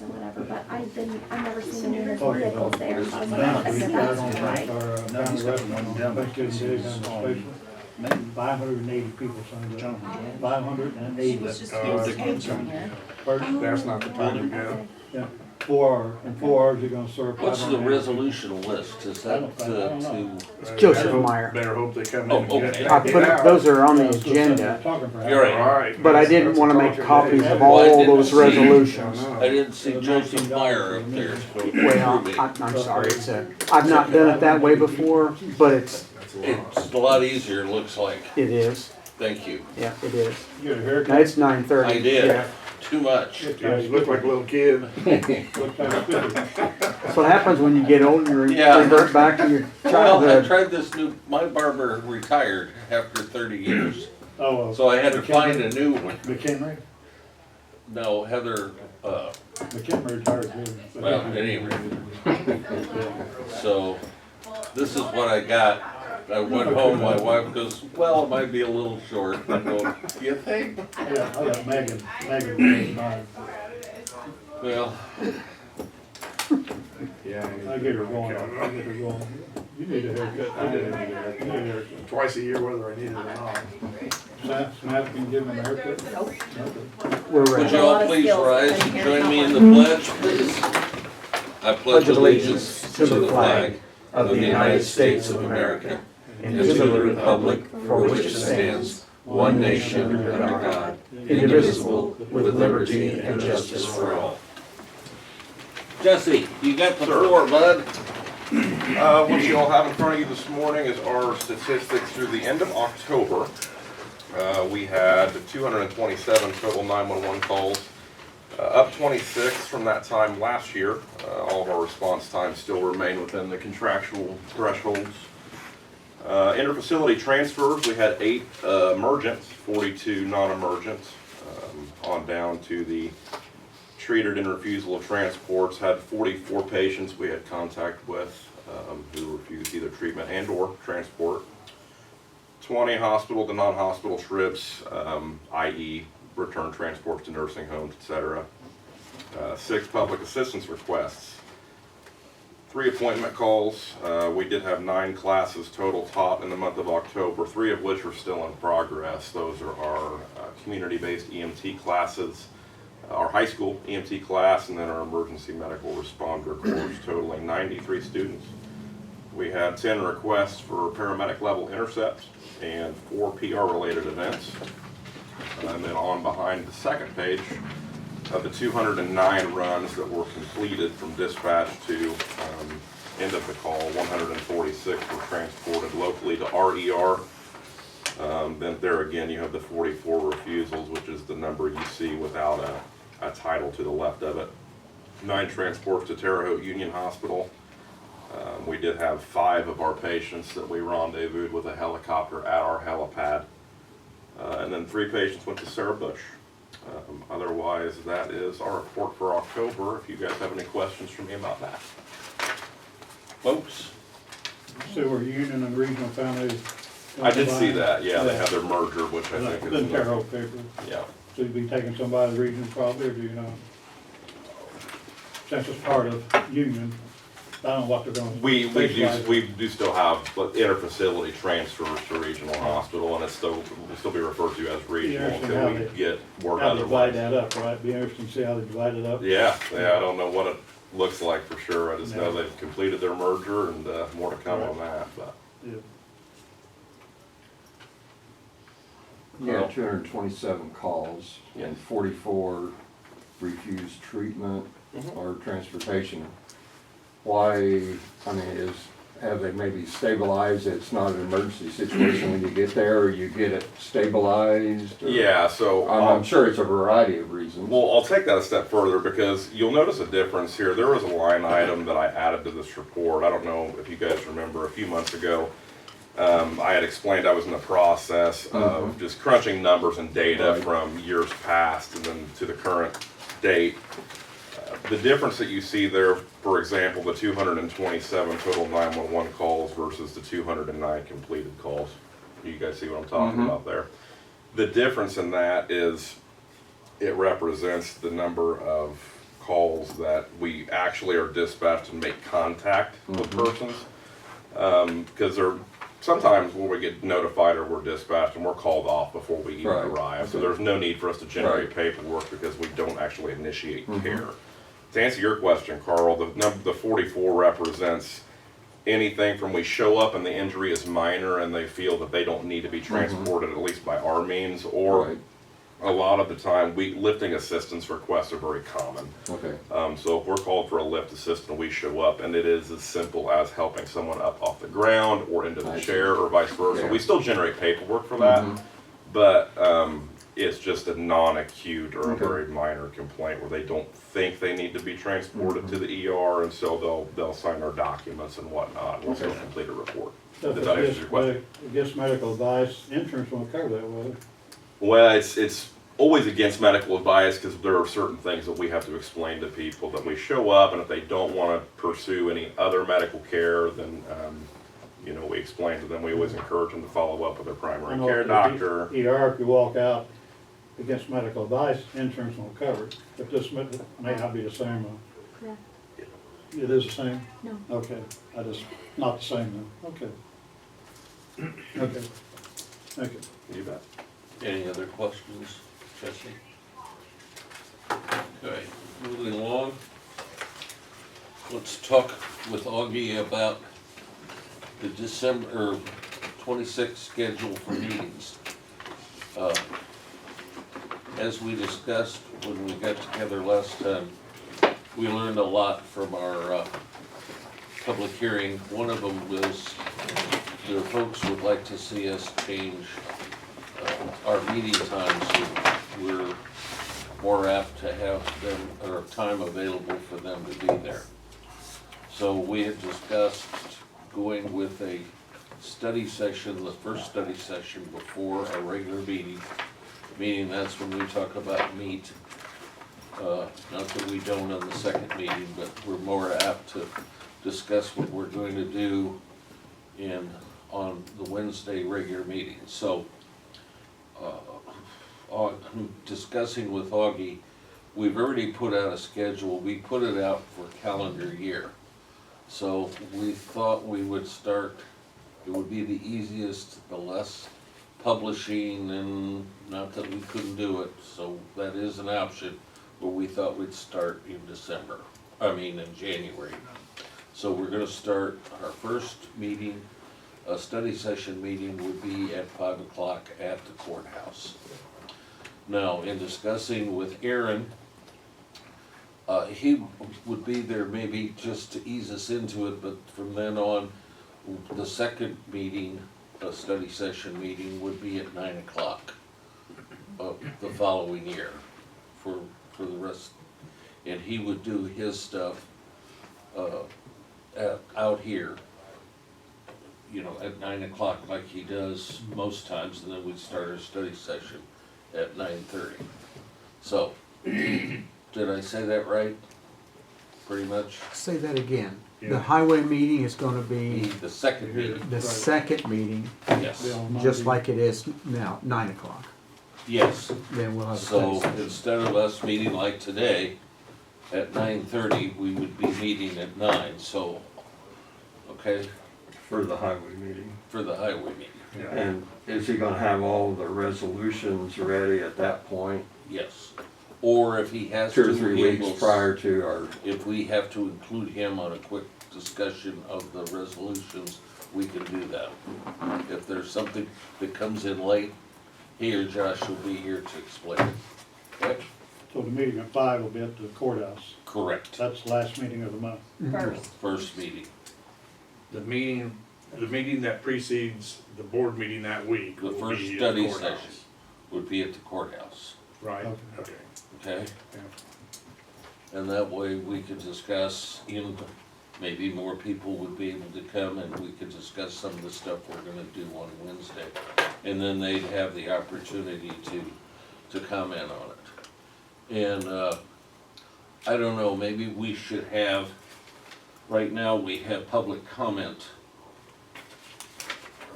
or whatever, but I've never seen any of his Talking vehicles about there, so I was like, Bank, oh, we okay, got that's on right. our county restaurant, basically, did on the special. Maybe. 580 people signed up. 580. First, That's not the time to go. Okay. yeah, 4 hours. In 4 hours, you're gonna serve. What's the 580 resolution list? Is that I don't know. to, Joseph Meyer. Better hope they come in Oh, and get okay. it. I put it, those are on the people. agenda, Talking for You're half an All hour. right. but I didn't That's want to a make culture copies day. of Well, I all didn't those see- resolutions. I didn't see Joseph Meyer up there. So Well, I'm sorry, I've not done it that way before, but It's a lot easier, it looks like. it is, Thank you. yeah, it is. You get a Now, haircut? it's 9:30. I did. Yeah. Too much. You look like a little kid. What kind of food? That's what happens when you get older and Yeah. revert back to your Well, I childhood. tried this new, my barber retired after 30 years, Oh, so I had to find a new one. McHenry? No, Heather, McHenry retired too. well, anyway. So, this is what I got. I went home, my wife goes, well, it might be a little short. I go, you think? Yeah, I got Megan was mine. Well, Yeah. I get her going, I get her going. You need a haircut. I did. You need a haircut. Twice a year, whether I need it or not. Snap can give him a haircut? Nope. We're would ready. you all please rise and join me in the pledge, please? I pledge allegiance to the flag of the United States of America and to the republic for which it stands, one nation under God, indivisible, with liberty and justice for all. Jesse, you got the floor, bud. What you all have in front of you this morning is our statistics through the end of October. We had 227 total 911 calls, up 26 from that time last year. All of our response times still remain within the contractual thresholds. Interfacility transfers, we had 8 emergents, 42 non-emergents. On down to the treated and refusal of transports, had 44 patients we had contact with who refused either treatment and or transport. 20 hospital to non-hospital trips, i.e. return transports to nursing homes, etc. 6 public assistance requests. 3 appointment calls. We did have 9 classes total taught in the month of October, 3 of which are still in progress. Those are our community-based EMT classes, our high school EMT class, and then our emergency medical responder course, totaling 93 students. We had 10 requests for paramedic level intercepts and 4 PR related events. And then on behind the second page, of the 209 runs that were completed from dispatch to end of the call, 146 were transported locally to RER. Then there again, you have the 44 refusals, which is the number you see without a title to the left of it. 9 transports to Terre Haute Union Hospital. We did have 5 of our patients that we rendezvoused with a helicopter at our helipad. And then 3 patients went to Sarah Bush. Otherwise, that is our report for October. If you guys have any questions for me about that. Folks? So were Union and Regional found I did see that, yeah, they had their merger, which I think The is, Terre Haute paper. yeah. So you'd be taking somebody region probably, or do you know? Since it's part of Union, I don't know what they're gonna. We specialize in. do still have interfacility transfers to regional hospital, and it's still, will still be referred to as regional Yeah, until we how they- get word How they divide otherwise. that up, right? Be interesting to see how they divide it up. Yeah, I don't know what it looks like for sure. I just know they've completed their merger and more to come on that, but. Yeah. You had 227 calls and 44 refused treatment or transportation. Why, I mean, have they maybe stabilized? It's not an emergency situation when you get there, or you get it stabilized? Or- Yeah, so. I'm sure it's a variety of reasons. Well, I'll take that a step further because you'll notice a difference here. There was a line item that I added to this report. I don't know if you guys remember a few months ago. I had explained I was in the process of just crunching numbers and data Right. from years past and then to the current date. The difference that you see there, for example, the 227 total 911 calls versus the 209 completed calls. You guys see what I'm talking about there? The difference in that is it represents the number of calls that we actually are dispatched and make contact with persons. Because there sometimes when we get notified or we're dispatched and we're called off before we even Right. arrive. So Okay. there's no need for us to generate paperwork because we don't actually initiate care. To answer your question, Carl, the 44 represents anything from we show up and the injury is minor and they feel that they don't need to be transported, at least by our means, or Right. a lot of the time, lifting assistance requests are very common. Okay, So if we're called for a lift assistant, we show up, and it is as simple as helping someone up off the ground or into the I see. chair or vice versa. Yeah. We still generate paperwork for that, but it's just a non-acute or a Okay. very minor complaint where they don't think they need to be transported to the ER, and so they'll sign our documents and whatnot, and we'll still Okay. complete a report. So Does if that answer it's your question? against medical advice, insurance won't cover that, will it? Well, it's always against medical advice because there are certain things that we have to explain to people that we show up, and if they don't want to pursue any other medical care, then we explain to them. We always encourage them to follow up with their I primary know care if the doctor. ER, if you walk out against medical advice, insurance won't cover it, but this may not be the same. Correct. It is the same? No. Okay, not the same then, okay. Okay, thank you. You bet. Any other questions, Jesse? Okay, moving along. Let's talk with Augie about the December 26th schedule for meetings. As we discussed when we got together last time, we learned a lot from our public hearing. One of them was the folks would like to see us change our meeting times, so we're more apt to have them, or time available for them to be there. So we had discussed going with a study session, the first study session before our regular meeting. Meaning that's when we talk about meat. Not that we don't on the second meeting, but we're more apt to discuss what we're going to do on the Wednesday regular meeting. So, discussing with Augie, we've already put out a schedule. We put it out for calendar year. So we thought we would start, it would be the easiest, the less publishing, and not that we couldn't do it, so that is an option, but we thought we'd start in January. So we're gonna start our first meeting, a study session meeting would be at 5 o'clock at the courthouse. Now, in discussing with Aaron, he would be there maybe just to ease us into it, but from then on, the second meeting, a study session meeting, would be at 9 o'clock the following year for the rest. And he would do his stuff out here, at 9 o'clock like he does most times, and then we'd start our study session at 9:30. So, did I say that right? Pretty much? Say that again. The Yeah. highway meeting is gonna be The second meeting, the Right. second meeting, yes, just like it is now, 9 o'clock. yes. Then we'll have a So study session. instead of us meeting like today at 9:30, we would be meeting at 9, so, okay, for the highway meeting. for the highway meeting, And is he gonna have all the resolutions ready at that point? yes. Or if he has to, 2 or 3 he weeks will- prior to our, if we have to include him on a quick discussion of the resolutions, we can do that. If there's something that comes in late, he or Josh will be here to explain it. Okay? So the meeting at 5 will be at the courthouse. Correct. That's the last meeting of the month. First. First meeting. The meeting that precedes the board meeting that week The will first be at the study courthouse. session would be at the courthouse, Right, Okay. okay. okay? Yeah. And that way we could discuss, maybe more people would be able to come and we could discuss some of the stuff we're gonna do on Wednesday. And then they'd have the opportunity to comment on it. And, I don't know, maybe we should have, right now we have public comment.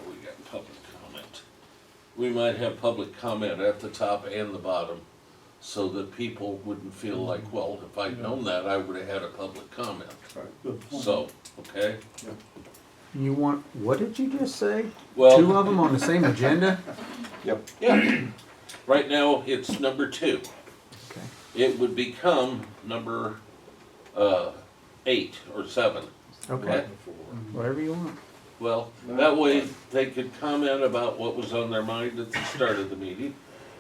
We got public comment. We might have public comment at the top and the bottom, so that people wouldn't feel like, well, if I'd known that, I would have had a public comment. Good point. So, okay, You want, what did you just say? Two well, of them on the same agenda? yeah, right now, it's number 2. Okay. It would become number 8 or 7. Okay, whatever you want. Well, that way they could comment about what was on their mind at the start of the meeting.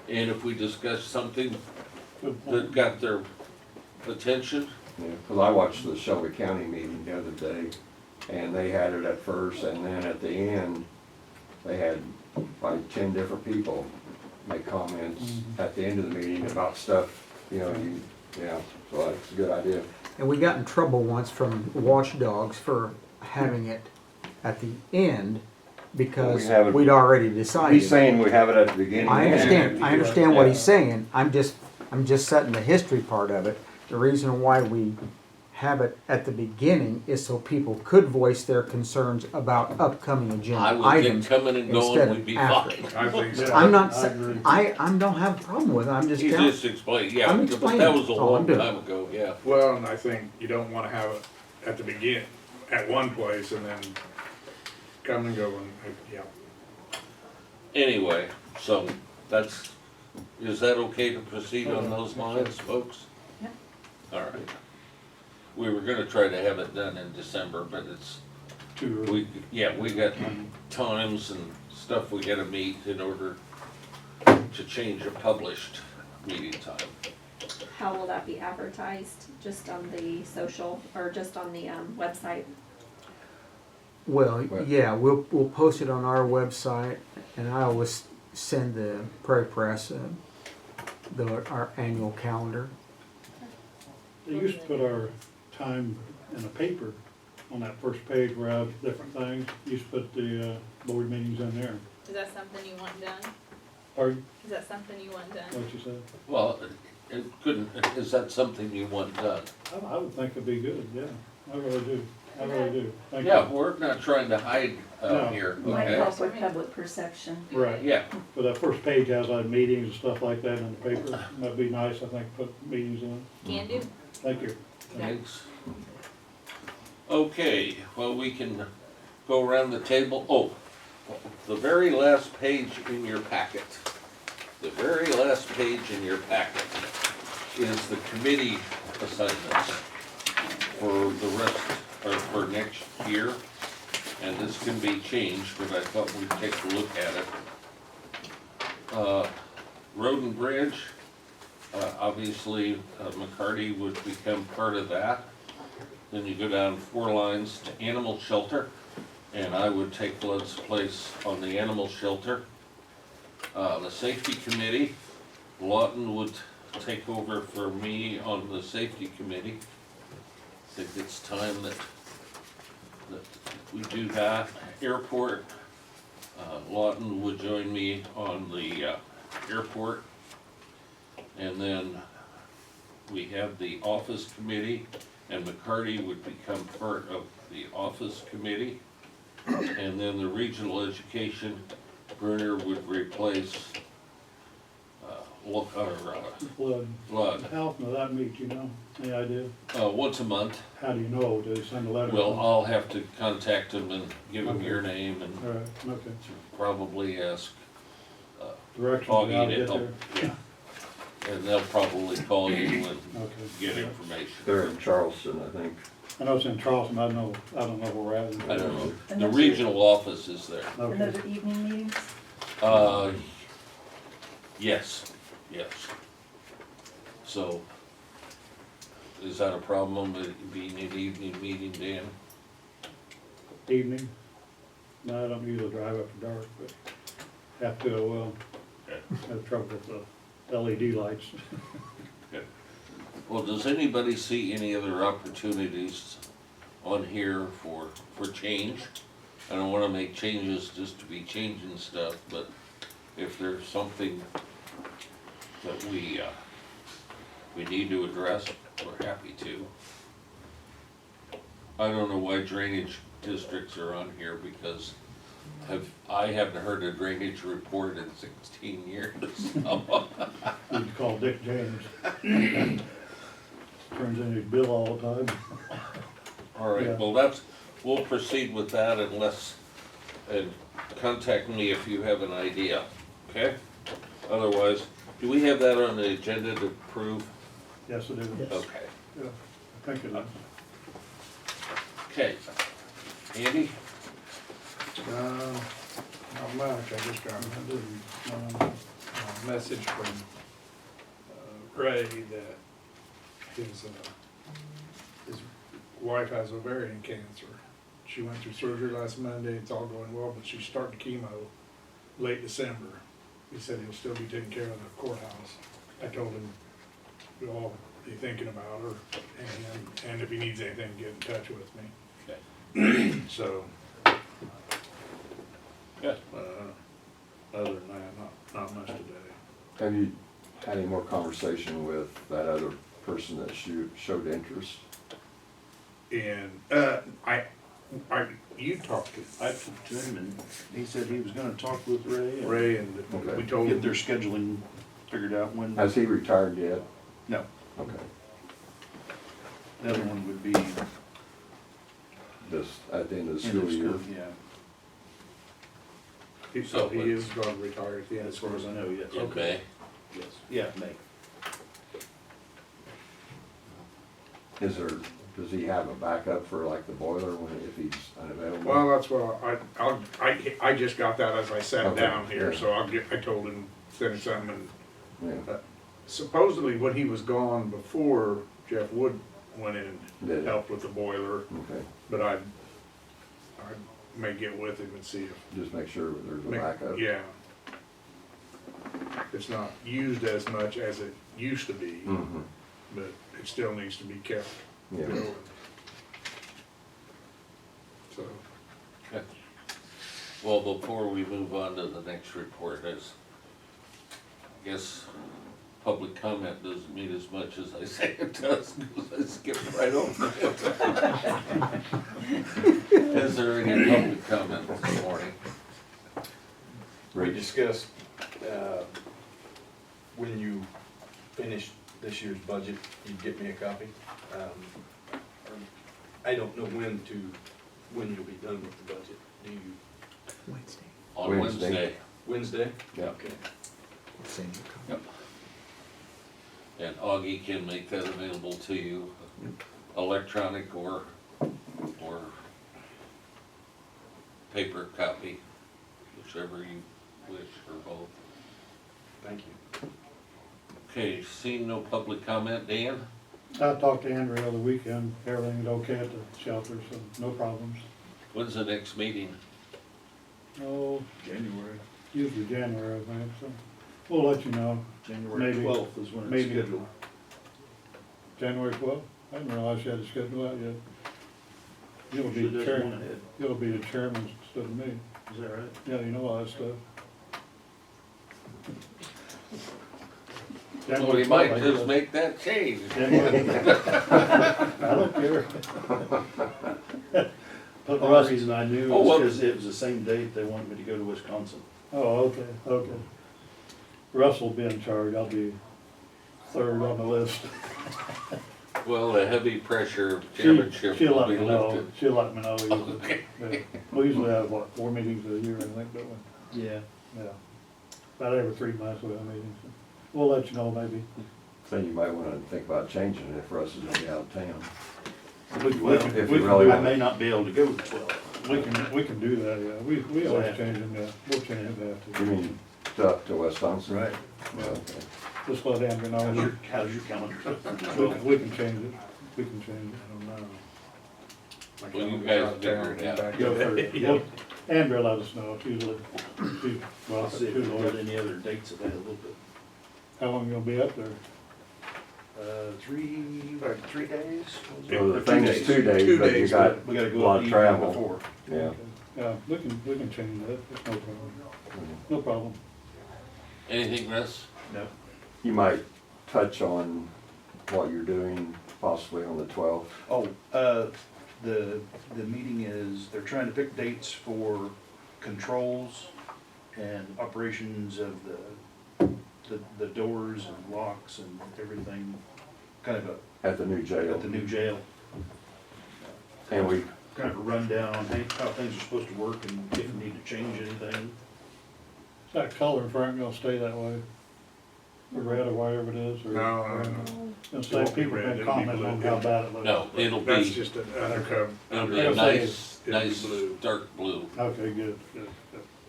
And if we discussed something Good that point. got their attention, Yeah, cause I watched the Shelby County meeting the other day, and they had it at first, and then at the end, they had like 10 different people make comments at the end of the meeting about stuff, yeah, so that's a good idea. And we got in trouble once from Watchdogs for having it at the end because We have it- we'd already He's decided. saying we have it at the beginning. I and understand, I understand what Yeah. he's saying, I'm just setting the history part of it. The reason why we have it at the beginning is so people could voice their concerns about upcoming I agenda would think items. coming and going instead would of be after. fine. I think so. I'm not, I agree. I don't have a problem with it, I'm just You telling. just explained, yeah, I'm but explaining. that was a That's all I'm long doing. time ago, yeah. Well, and I think you don't wanna have it at the beginning, at one place and then come and go and, yeah. Anyway, so that's, is that okay to proceed on those lines, folks? Yep. All right. We were gonna try to have it done in December, but it's, Too early. we got times and stuff we gotta meet in order to change a published meeting time. How will that be advertised? Just on the social, or just on the website? Well, What? yeah, we'll post it on our website, and I always send the Prairie Press our annual calendar. They used to put our time in a paper on that first page where I have different things. Used to put the board meetings in there. Is that something you want done? Pardon, Is that something you want done? what you said? Well, it couldn't, is that something you want done? I would think it'd be good, yeah. I really do. I really do. Thank you. Yeah, we're not trying to hide No. here, Might okay? help with public perception. Right. Yeah, But that first page has our meetings and stuff like that in the paper. That'd be nice, I think, put meetings in. Can do. Thank you. thanks. Okay, well, we can go around the table. Oh, the very last page in your packet. The very last page in your packet is the committee assignments for the rest, or for next year. And this can be changed, but I thought we'd take a look at it. Road and Bridge, obviously McCarty would become part of that. Then you go down 4 lines to Animal Shelter, and I would take Blood's place on the Animal Shelter. The Safety Committee, Lawton would take over for me on the Safety Committee. I think it's time that we do that. Airport, Lawton would join me on the airport. And then we have the Office Committee, and McCarty would become part of the Office Committee. And then the Regional Education, Bruner would replace Blood. Blood. How often does that meet, you know? Any idea? Once a month. How do you know? Do they send a letter? Well, I'll have to contact them and give them your name and All right, okay. probably ask Directions how Augie to to get help. there? Yeah. And they'll probably call you and Okay. get information. They're in Charleston, I think. I know it's in Charleston, I don't know where we're at. I don't know. And The those are- regional office is there. And Okay. those are evening meetings? Yes, yes. So, is that a problem, it being an evening meeting, Dan? Evening? No, I don't usually drive after dark, but have to, Okay. have trouble with the LED lights. Well, does anybody see any other opportunities on here for change? I don't wanna make changes just to be changing stuff, but if there's something that we need to address, we're happy to. I don't know why drainage districts are on here, because I haven't heard a drainage report in 16 years. You can call Dick James. Turns in his bill all the time. All Yeah. right, well, we'll proceed with that unless, and contact me if you have an idea, okay? Otherwise, do we have that on the agenda to approve? Yes, it is. Okay. Yeah, I think it is. Okay. Andy? Not much, I just got a message from Ray that his wife has ovarian cancer. She went through surgery last Monday, it's all going well, but she's starting chemo late December. He said he'll still be taking care of the courthouse. I told him we'll all be thinking about her, and if he needs anything, get in touch with me. Okay. So, Good. other than that, not much today. Have you had any more conversation with that other person that showed interest? And, you talked to I talked to him and he said he was gonna talk with Ray. And Ray and Okay. we told get him, their scheduling figured out when. Has he retired yet? No, Okay, the other one would be this, at the end of the end school of year? school, yeah. so he is going to retire at the end of As far as I know, yes. In May? Yes, yeah, May. Is there, does he have a backup for like the boiler if he's unavailable? well, that's what I just got that as I sat Okay, down here, yeah. so I told him, send him something. And Yeah, supposedly when he was gone before, Jeff Wood went in Did and he? helped with the boiler, okay, but I may get with him and see if just make sure there's a backup. yeah. It's not used as much as it used to be, Mm-hmm, but it still needs to be kept yeah. going. So, Okay. Well, before we move on to the next report, I guess public comment doesn't mean as much as I say it does, because I skipped right over it. Is there any public comment this morning? We discussed, when you finish this year's budget, you'd get me a copy. I don't know when you'll be done with the budget. Do you, Wednesday. On Wednesday. Wednesday. Wednesday? Yeah. Okay. Send you a copy. And Augie can make that available to you, electronic or paper copy, whichever you wish, or both. Thank you. Okay, seeing no public comment, Dan? I talked to Andrea the weekend, everything's okay at the shelter, so no problems. When's the next meeting? Oh, January, usually January, I think, so we'll let you know. January Maybe. 12th is when it's Maybe. scheduled. January 12th? I didn't realize you had a schedule out yet. You'll be She the does chairman, one ahead. you'll be the chairman instead of me. Is that right? Yeah, you know all that stuff. Well, January we might 12th, I just guess. make that change. I don't care. Put The Russ- only reason I knew Oh, well- is because it was the same date they wanted me to go to Wisconsin. Oh, okay, okay. Russ will be in charge, I'll be third on the list. Well, the heavy pressure She- chairmanship She'll will let be me know, lifted. she'll let me know usually. Okay. Yeah. We usually have, what, 4 meetings a year, I think, don't we? Yeah. Yeah. About every 3 months we have meetings. We'll let you know maybe. Then you might wanna think about changing it if Russ is gonna be out of town. Well, If you we can really do I want may it. not be able to go to the 12th. We can do that, yeah. We So I always have to- change them, yeah. We'll change it You after. mean to Wisconsin? Right. Yeah. Okay. Just let Andrew know. How's your calendar? We can change it. We can change it. I don't know. My Well, you calendar's guys out of figure town, it out. back Go to- for it. Well, Andrew let us know. Usually, well, I'll see if too we've long. got any other dates available, but, How long you gonna be up there? like 3 days? Well, the Or thing is 2 days, Two but you days, got but we gotta a go lot up of the evening travel. before. Yeah. Yeah, we can change that. It's no problem. No problem. Anything, Russ? No. You might touch on what you're doing possibly on the 12th. Oh, the meeting is, they're trying to pick dates for controls and operations of the doors and locks and everything, kind of At the new jail. at the new jail. And we, Kind of a rundown on how things are supposed to work and if we need to change anything. Is that color in front gonna stay that way? The red or whatever it is, or? No. Gonna It say won't be people red, been it'll be commenting on blue. how bad it looks. No, it'll That's be, just an undercover. it'll be a It'll say nice, it'll be nice blue. dark blue. Okay, good, good.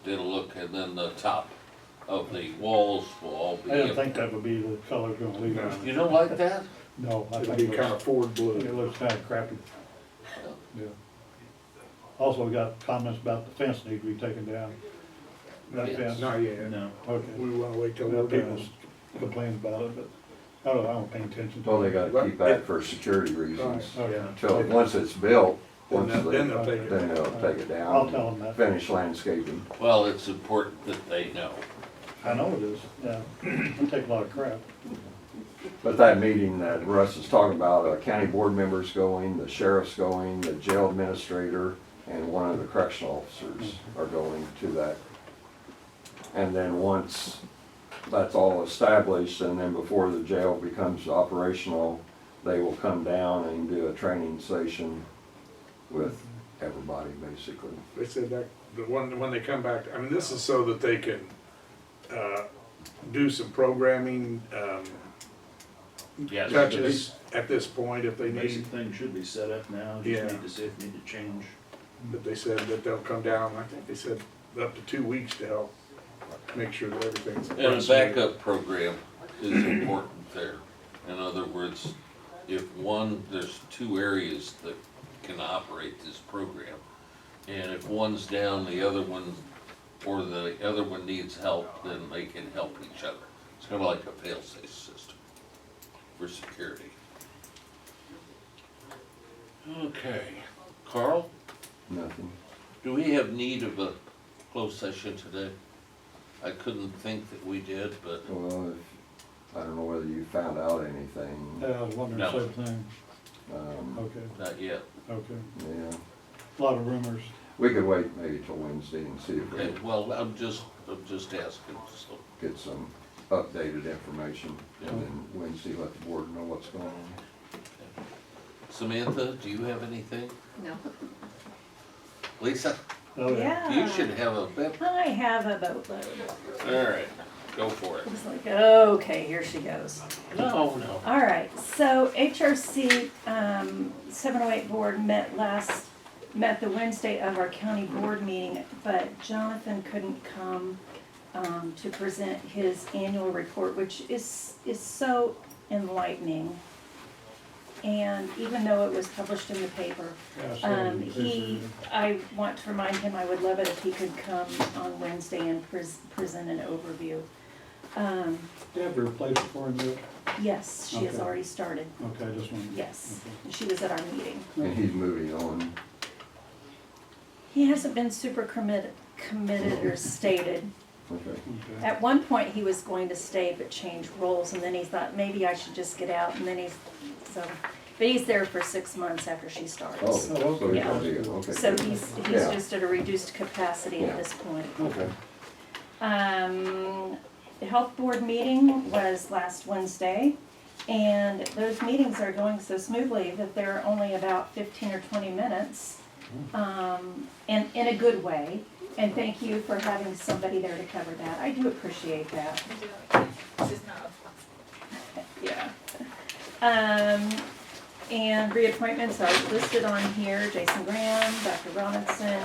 It'll look, and then the top of the walls will all be. I didn't think that would be the color gonna leave. No. You don't like that? No, I It'll think be it kind of looks, Ford I think it blue. looks kinda crappy. Yeah. Also, we got comments about the fence need to be taken down. That Yes. fence, Not yet. No. okay. We wanna wait till Well, the people people. complain about it, but I don't pay attention to it. well, they gotta keep that for security reasons. Okay. Till, once it's built, Then once then they, they'll take it. then they'll take it down. I'll tell them that. Finish landscaping. Well, it's important that they know. I know it is, yeah. It take a lot of crap. But that meeting that Russ is talking about, county board members going, the sheriff's going, the jail administrator, and one of the correctional officers are going to that. And then once that's all established, and then before the jail becomes operational, they will come down and do a training session with everybody, basically. They said that, when they come back, I mean, this is so that they can, do some programming, Yes. touches at this point if they Basic need. things should be set up now, Yeah. just need to see if need to change. But they said that they'll come down, I think they said up to 2 weeks to help make sure that everything's. And a backup program is important there. In other words, if there's two areas that can operate this program. And if one's down, the other one, or the other one needs help, then they can help each other. It's kind of like a fail-safe system for security. Okay, Carl, Nothing. do we have need of a closed session today? I couldn't think that we did, but Well, I don't know whether you found out anything. Yeah, I was wondering the same thing. Okay, not yet. okay. Yeah, A lot of rumors. we could wait maybe till Wednesday and see if we Okay, well, I'm just asking, so. get some updated information. And then Wednesday, let the board know what's going on. Samantha, do you have anything? No. Lisa, Oh, yeah. you should have a bit. I have a boatload. All right, go for it. It's like, okay, here she goes. No, no. All right, so HRC 708 board met the Wednesday of our county board meeting, but Jonathan couldn't come to present his annual report, which is so enlightening. And even though it was published in the paper, I want to remind him I would love it if he could come on Wednesday and present an overview. Do you have to replace it for him yet? Yes, she has Okay. already started. Okay, I just wanted. Yes, she was at our meeting. And he's moving on. He hasn't been super committed or stated. Okay. Okay. At one point, he was going to stay but change roles, and then he thought, maybe I should just get out, and then but he's there for 6 months after she starts. Oh, so he's Yeah. gonna be, okay. So he's Yeah. just at a reduced capacity Yeah. at this point. Okay. The health board meeting was last Wednesday, and those meetings are going so smoothly that they're only about 15 or 20 minutes, and in a good way. And thank you for having somebody there to cover that. I do appreciate that. It's just not Yeah. And reappointments are listed on here, Jason Graham, Dr. Robinson,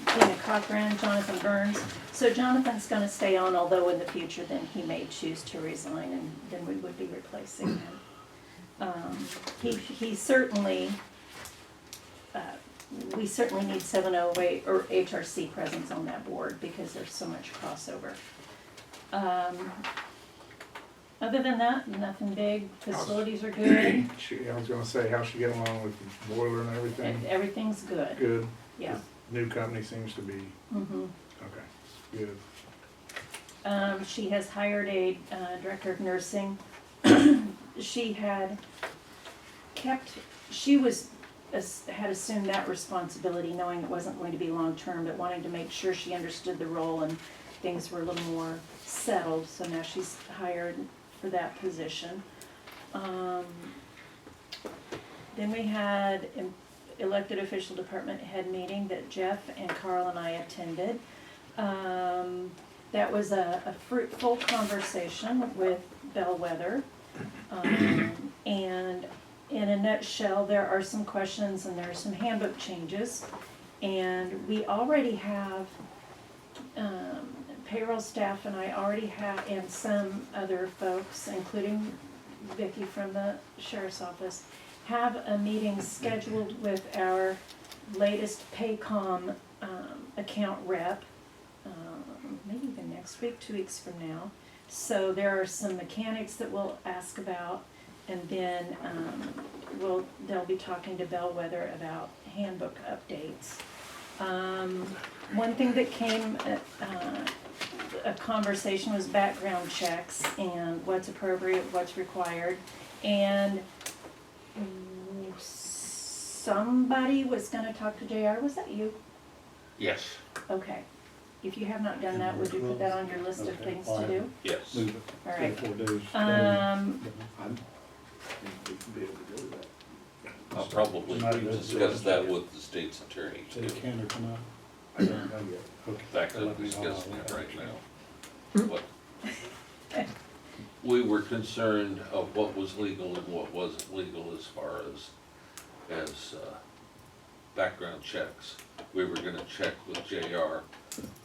Tina Cochran, Jonathan Burns. So Jonathan's gonna stay on, although in the future then he may choose to resign and then we would be replacing him. He certainly, we certainly need 708 or HRC presence on that board because there's so much crossover. Other than that, nothing big, facilities are good, I was gonna say, how's she getting along with the boiler and everything? everything's good, Good. yeah. New company seems to be, Mhm. okay, good. She has hired a director of nursing. She had kept, she was had assumed that responsibility, knowing it wasn't going to be long-term, but wanting to make sure she understood the role and things were a little more settled, so now she's hired for that position. Then we had elected official department head meeting that Jeff and Carl and I attended. That was a fruitful conversation with Bellwether. And in a nutshell, there are some questions and there are some handbook changes. And we already have, payroll staff and I already have, and some other folks, including Vicki from the sheriff's office, have a meeting scheduled with our latest Paycom account rep, maybe even next week, 2 weeks from now. So there are some mechanics that we'll ask about, and then they'll be talking to Bellwether about handbook updates. One thing that came a conversation was background checks and what's appropriate, what's required, and somebody was gonna talk to JR, was that you? Yes. Okay. If you have not done that, would you put that on your list of Okay. things to do? Yes. Move it. All right. 4 days. I'll probably discuss that with the state's attorney Say too. can or cannot? I don't know yet. Okay. In fact, I'm Let me know. discussing it right now. What- We were concerned of what was legal and what wasn't legal as far as background checks. We were gonna check with JR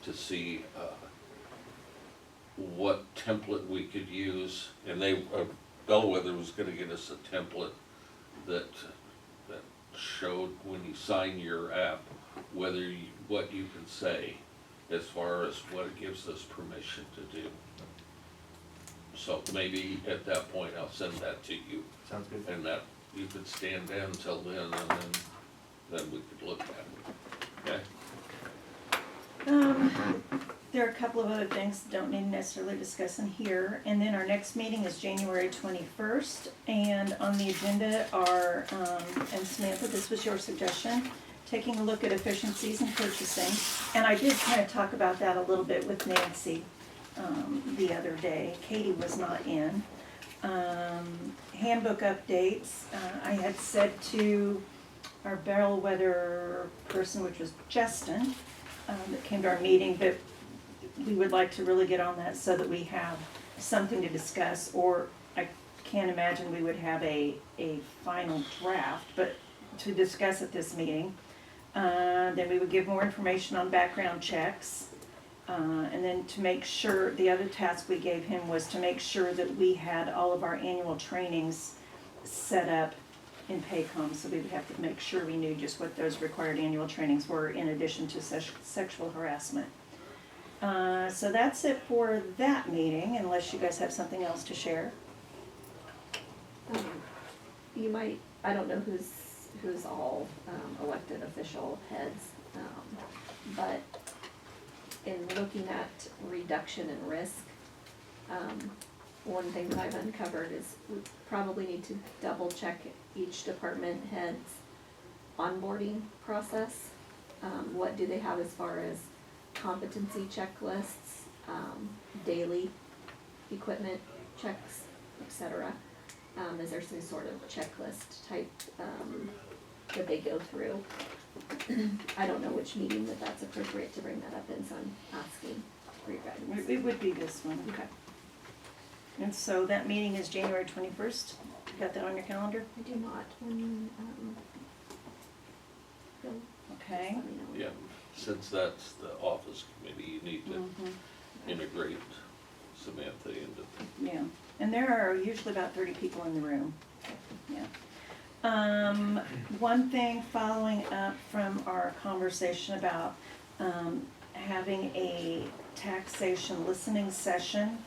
to see what template we could use, and Bellwether was gonna get us a template that showed when you sign your app, what you can say as far as what it gives us permission to do. So maybe at that point, I'll send that to you, Sounds good. and that you could stand in until then, and then we could look at it, okay? There are a couple of other things that don't need necessarily discussing here. And then our next meeting is January 21st. And on the agenda are, and Samantha, this was your suggestion, taking a look at efficiencies in purchasing. And I did kind of talk about that a little bit with Nancy the other day. Katie was not in. Handbook updates, I had said to our Bellwether person, which was Justin, that came to our meeting, that we would like to really get on that so that we have something to discuss, or I can't imagine we would have a final draft, but to discuss at this meeting. Then we would give more information on background checks. And then to make sure, the other task we gave him was to make sure that we had all of our annual trainings set up in Paycom, so we would have to make sure we knew just what those required annual trainings were in addition to sexual harassment. So that's it for that meeting, unless you guys have something else to share. You might, I don't know who's all elected official heads, but in looking at reduction in risk, one thing that I've uncovered is we probably need to double check each department head's onboarding process. What do they have as far as competency checklists, daily equipment checks, etc. Is there some sort of checklist type that they go through? I don't know which meeting that's appropriate to bring that up in, so I'm asking for your guidance. It would be this one. Okay. And so that meeting is January 21st. Got that on your calendar? I do not, when, Bill, Okay. just let me know. Yeah, since that's the office committee, you need to Mhm. integrate Samantha into Yeah, and there are usually about 30 people in the room, yeah. One thing following up from our conversation about having a taxation listening session,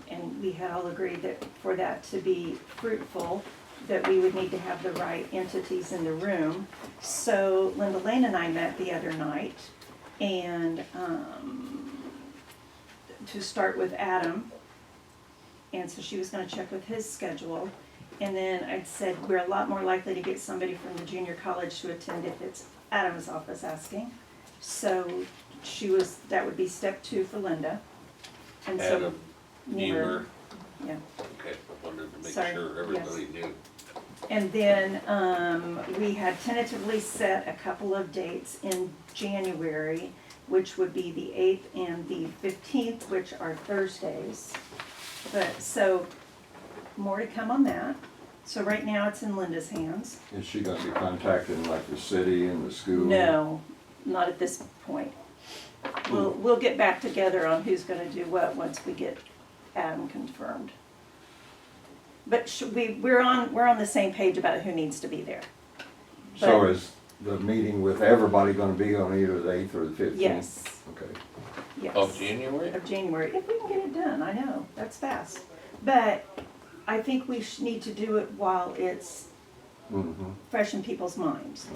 and we had all agreed that for that to be fruitful, that we would need to have the right entities in the room. So Linda Lane and I met the other night, and to start with Adam, and so she was gonna check with his schedule. And then I'd said we're a lot more likely to get somebody from the junior college to attend if it's Adam's office asking. So that would be step 2 for Linda. And so Adam Niemer. Yeah. Okay, wanted to make Sorry, sure everybody knew. And then, we had tentatively set a couple of dates in January, which would be the 8th and the 15th, which are Thursdays. But, so, more to come on that. So right now it's in Linda's hands. Is she gonna be contacting like the city and the school? No, not at this point. We'll get back together on who's gonna do what once we get Adam confirmed. But we're on the same page about who needs to be there. So But- is the meeting with everybody gonna be on either the 8th or the 15th? Yes, Okay. yes. Of January? Of January, if we can get it done, I know, that's fast. But I think we need to do it while it's Mm-hmm. fresh in people's minds.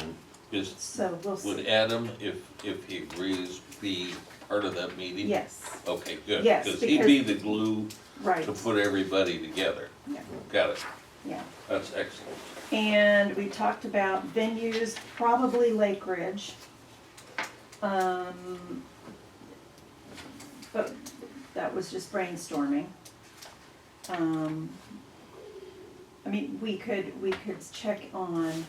Just, So we'll would see. Adam, if he agrees, be part of that meeting? Yes, Okay, good. Yes, Because he'd be the because- glue right, to put everybody together. Yeah. Got it. yeah. That's excellent. And we talked about venues, probably Lake Ridge. But that was just brainstorming. I mean, we could check on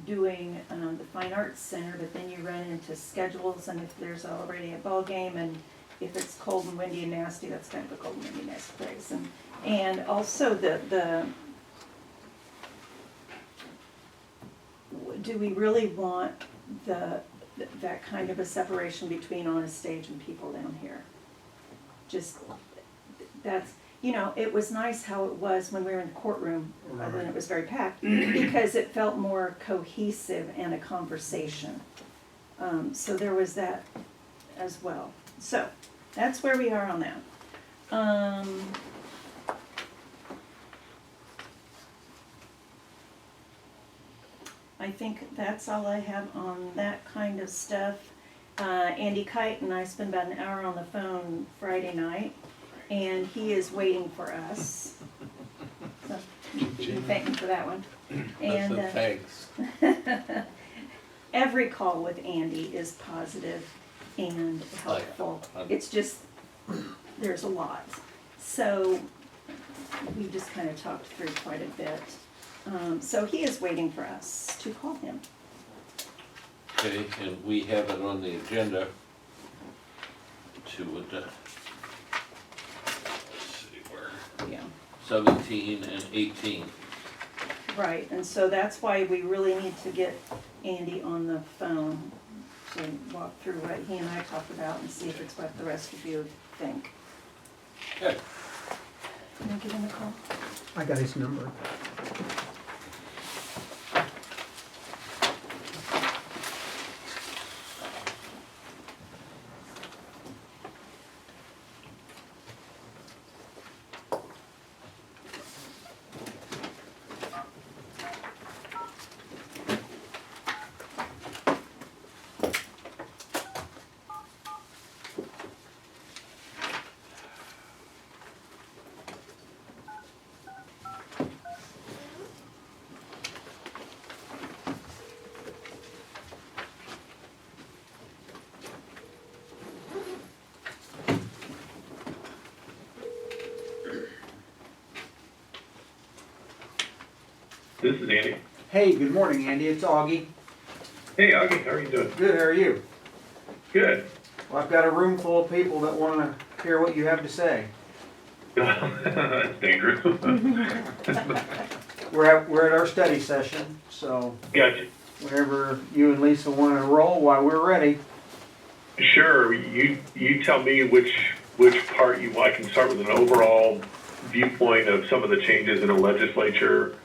doing, the Fine Arts Center, but then you run into schedules, and if there's already a ball game, and if it's cold and windy and nasty, that's kind of a cold and windy nasty place. And also do we really want that kind of a separation between on a stage and people down here? Just, that's, it was nice how it was when we were in the courtroom, other than it was very packed, because it felt more cohesive and a conversation. So there was that as well. So, that's where we are on that. I think that's all I have on that kind of stuff. Andy Kite and I spent about an hour on the phone Friday night, and he is waiting for us. So, thank you for that one. And Thanks. every call with Andy is positive and helpful. It's just, there's a lot. So, we just kind of talked through quite a bit. So he is waiting for us to call him. Okay, and we have it on the agenda to, let's see where, Yeah. 17 and 18. Right, and so that's why we really need to get Andy on the phone to walk through what he and I talked about and see if it's what the rest of you think. Okay. Can I give him a call? I got his number. This is Andy. Hey, good morning, Andy. It's Augie. Hey, Augie, how are you doing? Good, how are you? Good. Well, I've got a room full of people that want to hear what you have to say. That's dangerous. We're at our study session, so Gotcha. whenever you and Lisa want to roll, while we're ready. Sure. You tell me which part you want. I can start with an overall viewpoint of some of the changes in the legislature.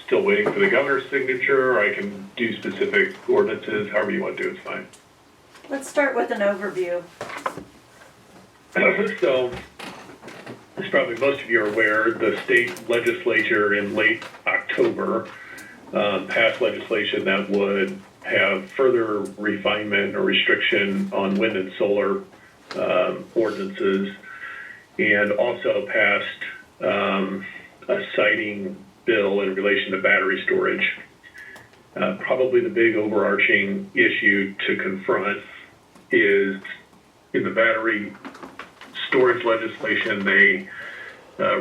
Still waiting for the governor's signature, or I can do specific ordinances. However you want to do it's fine. Let's start with an overview. So, as probably most of you are aware, the state legislature in late October passed legislation that would have further refinement or restriction on wind and solar ordinances, and also passed a siting bill in relation to battery storage. Probably the big overarching issue to confront is in the battery storage legislation, they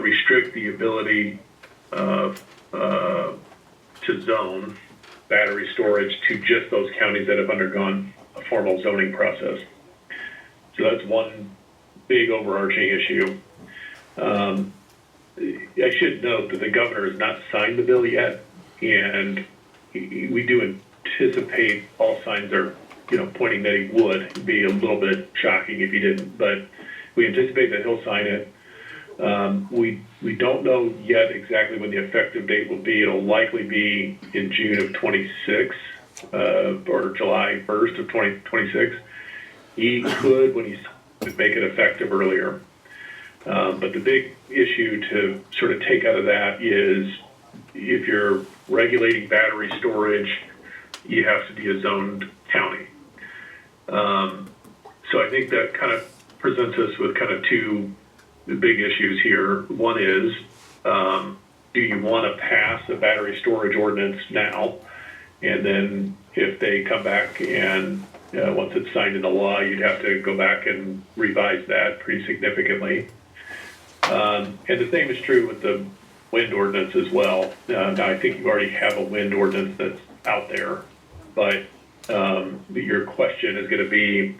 restrict the ability of to zone battery storage to just those counties that have undergone a formal zoning process. So that's one big overarching issue. I should note that the governor has not signed the bill yet, and we do anticipate all signs are, pointing that he would. It'd be a little bit shocking if he didn't, but we anticipate that he'll sign it. We don't know yet exactly when the effective date will be. It'll likely be in June of 26, or July 1st of 2026. He could, when he's make it effective earlier. But the big issue to sort of take out of that is if you're regulating battery storage, you have to be a zoned county. So I think that kind of presents us with kind of two big issues here. One is, do you want to pass a battery storage ordinance now? And then if they come back and once it's signed into law, you'd have to go back and revise that pretty significantly. And the same is true with the wind ordinance as well. Now, I think you already have a wind ordinance that's out there, but your question is going to be,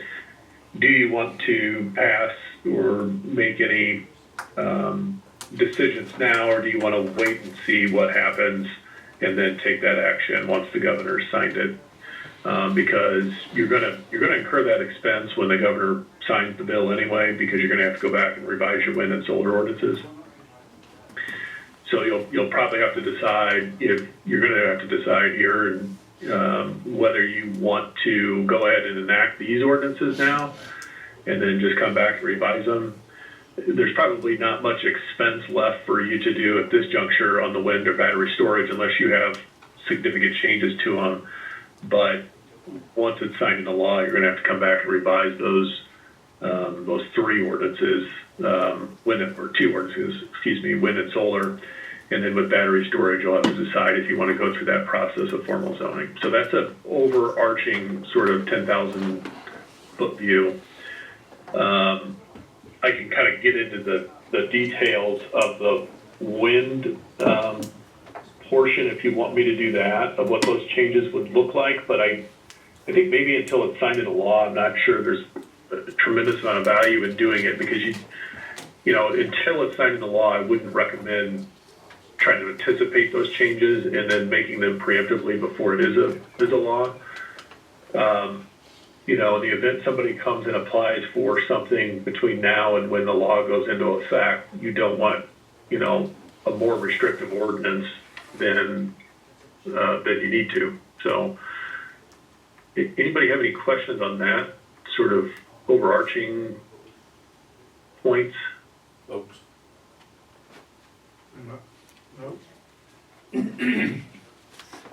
do you want to pass or make any decisions now, or do you want to wait and see what happens and then take that action once the governor signed it? Because you're gonna incur that expense when the governor signs the bill anyway, because you're gonna have to go back and revise your wind and solar ordinances. So you'll probably have to decide if you're gonna have to decide here whether you want to go ahead and enact these ordinances now and then just come back and revise them. There's probably not much expense left for you to do at this juncture on the wind or battery storage unless you have significant changes to them. But once it's signed into law, you're going to have to come back and revise those three ordinances, wind and solar, and then with battery storage, you'll have to decide if you want to go through that process of formal zoning. So that's an overarching sort of 10,000 foot view. I can kind of get into the details of the wind portion if you want me to do that, of what those changes would look like, but I think maybe until it's signed into law, I'm not sure there's a tremendous amount of value in doing it, because until it's signed into law, I wouldn't recommend trying to anticipate those changes and then making them preemptively before it is a law. In the event somebody comes and applies for something between now and when the law goes into effect, you don't want, a more restrictive ordinance than you need to. So, anybody have any questions on that sort of overarching points? Folks, No.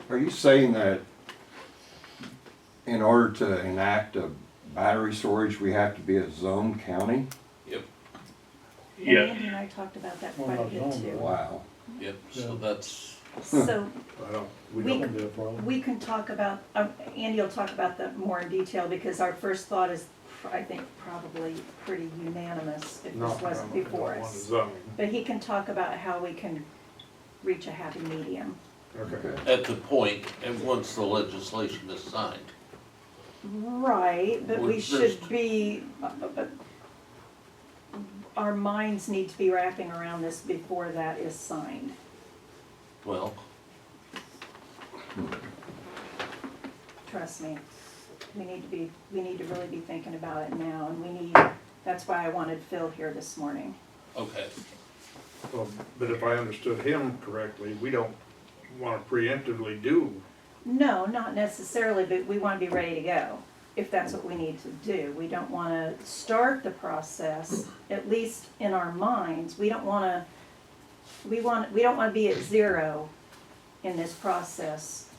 Are you saying that in order to enact a battery storage, we have to be a zone county? yep, And Yes. Andy and I talked about that Well, quite a not bit zoned, too. Wow. yep, so that's, So We We- don't be a problem. we can talk about, Andy will talk about that more in detail, because our first thought is, I think, probably pretty unanimous if this wasn't before us. But he can talk about how we can reach a happy medium. Okay. at the point, and once the legislation is signed. Right, but we There's- should be, our minds need to be wrapping around this before that is signed. Well, Trust me. We need to really be thinking about it now, and that's why I wanted Phil here this morning. okay, Well, but if I understood him correctly, we don't want to preemptively do. No, not necessarily, but we want to be ready to go, if that's what we need to do. We don't want to start the process, at least in our minds. We don't want to be at zero in this process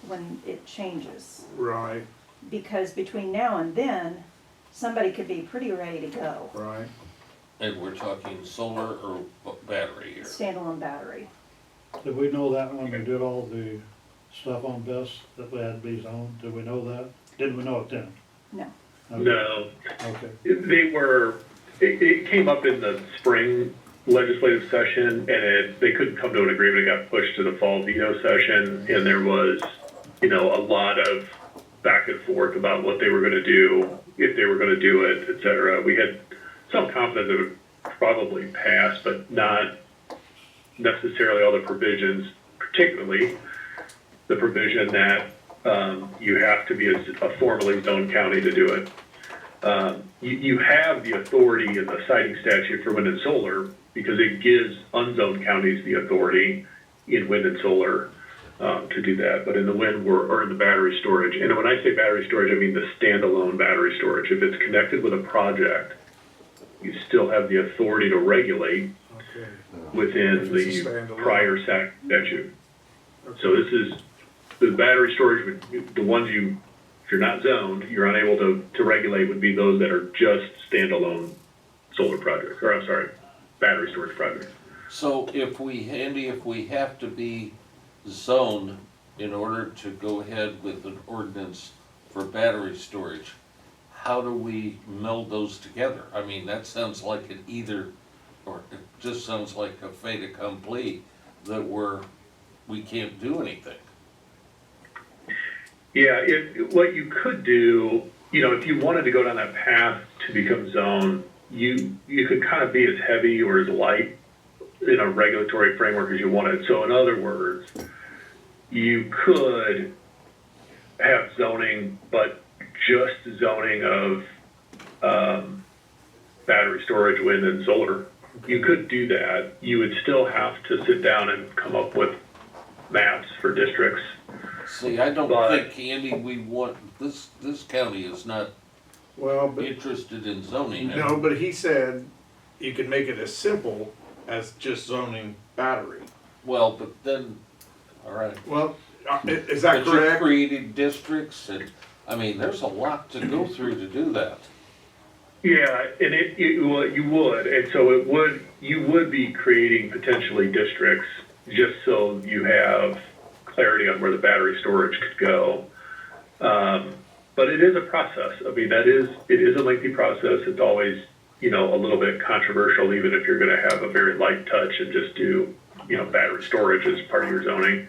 when it changes. Right, Because between now and then, somebody could be pretty ready to go. right. And we're talking solar or battery here? Standalone battery. Did we know that when we did all the stuff on this, that we had to be zoned? Did we know that? Didn't we know it then? No. Okay. No, Okay, it came up in the spring legislative session, and they couldn't come to an agreement. It got pushed to the fall veto session, and there was, a lot of back and forth about what they were gonna do, if they were gonna do it, et cetera. We had some confidence it would probably pass, but not necessarily all the provisions, particularly the provision that you have to be a formally zoned county to do it. You have the authority in the siting statute for wind and solar because it gives unzoned counties the authority in wind and solar to do that. But in the wind or in the battery storage, and when I say battery storage, I mean the standalone battery storage. If it's connected with a project, you still have the authority to regulate Okay. within If it's a the standalone. prior statute. So this is, the battery storage, the ones if you're not zoned, you're unable to regulate would be those that are just standalone solar projects, or I'm sorry, battery storage projects. So Andy, if we have to be zoned in order to go ahead with an ordinance for battery storage, how do we meld those together? I mean, that sounds like an either, or it just sounds like a fait accompli that we can't do anything. Yeah, what you could do, if you wanted to go down that path to become zone, you could kind of be as heavy or as light in a regulatory framework as you wanted. So in other words, you could have zoning, but just zoning of battery storage, wind, and solar. You could do that. You would still have to sit down and come up with maps for districts. See, I don't But- think, Andy, we want, this county is not Well, but, interested in zoning it. no, but he said you could make it as simple as just zoning battery. Well, but then, all right. Well, is that But you're correct? creating districts and, I mean, there's a lot to go through to do that. Yeah, and you would, and so you would be creating potentially districts just so you have clarity on where the battery storage could go. But it is a process. I mean, it is a lengthy process. It's always, a little bit controversial, even if you're gonna have a very light touch and just do, battery storage as part of your zoning.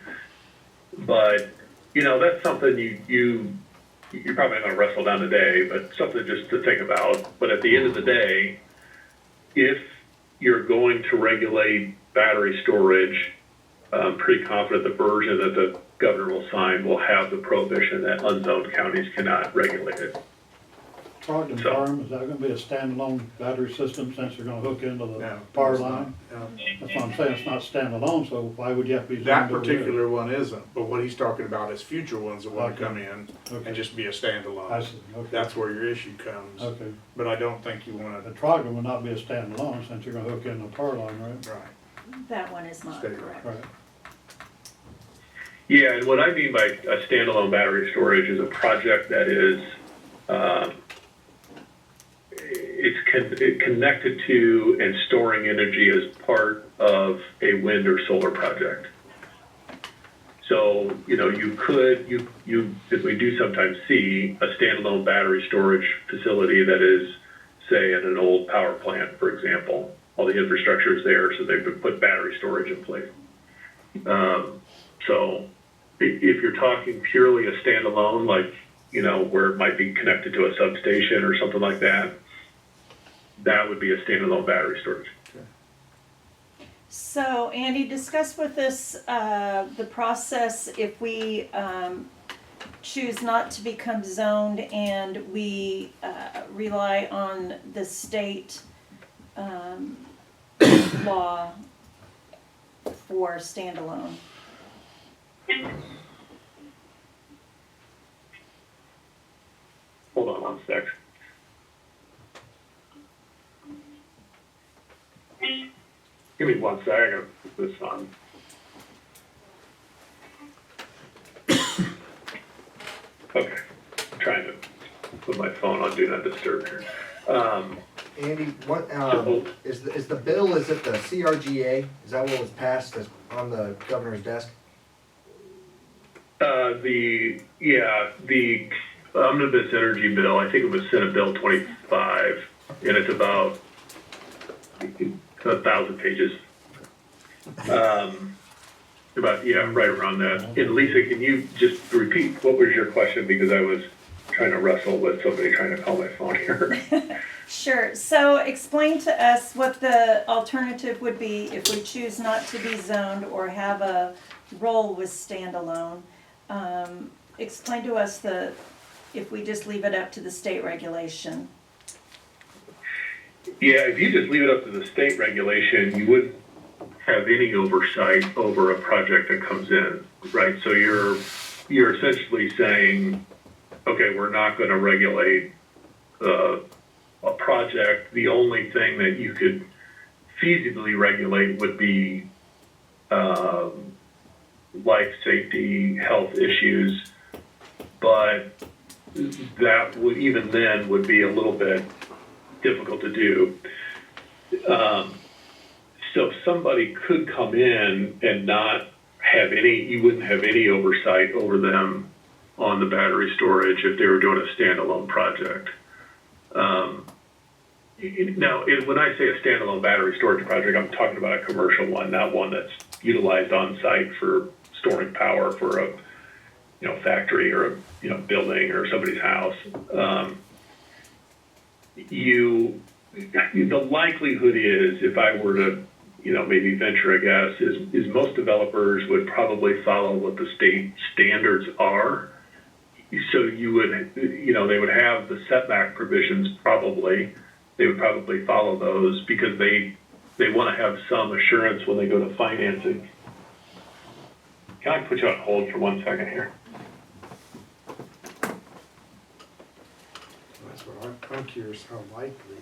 But, that's something you're probably not gonna wrestle down today, but something just to think about. But at the end of the day, if you're going to regulate battery storage, I'm pretty confident the version that the governor will sign will have the prohibition that unzoned counties cannot regulate it. Ogden So- Farm, is that gonna be a standalone battery system since they're gonna hook into the No, power it's not. line? No. That's what I'm saying, it's not standalone, so why would you have to be zoned That over there? particular one isn't, but what he's talking about is future ones that wanna Okay. come in Okay. and just be a I standalone. see, okay. That's where your issue comes, Okay, but I don't think you wanna, the Trogton would not be a standalone since you're gonna hook in the power line, right? right. That one is not Stay correct. Right. Yeah, and what I mean by a standalone battery storage is a project that is, it's connected to and storing energy as part of a wind or solar project. So, you could, as we do sometimes see, a standalone battery storage facility that is, say, at an old power plant, for example. All the infrastructure is there, so they could put battery storage in place. So if you're talking purely a standalone, like, where it might be connected to a substation or something like that, that would be a standalone battery storage. So Andy, discuss with us, the process if we, choose not to become zoned and we, rely on the state, law for standalone. Hold on one sec. Give me one sec, I gotta put this on. Okay, I'm trying to put my phone on Do Not Disturb here. Andy, what, is the bill, is it the CRGA? Is that what was passed on the governor's desk? The omnibus energy bill, I think it was Senate Bill 25, and it's about 1,000 pages. Right around that. And Lisa, can you just repeat, what was your question? Because I was trying to wrestle with somebody trying to call my phone here. Sure, so explain to us what the alternative would be if we choose not to be zoned or have a role with standalone. Explain to us if we just leave it up to the state regulation. Yeah, if you just leave it up to the state regulation, you wouldn't have any oversight over a project that comes in, right? So you're essentially saying, okay, we're not going to regulate a project. The only thing that you could feasibly regulate would be life safety, health issues, but that would, even then, would be a little bit difficult to do. So somebody could come in and not have you wouldn't have any oversight over them on the battery storage if they were doing a standalone project. Now, when I say a standalone battery storage project, I'm talking about a commercial one, not one that's utilized on site for storing power for a factory or a building or somebody's house. The likelihood is, if I were to maybe venture a guess, is most developers would probably follow what the state standards are. So they would have the setback provisions probably. They would probably follow those because they want to have some assurance when they go to financing. Can I put you on hold for 1 second here? That's what I'm curious how likely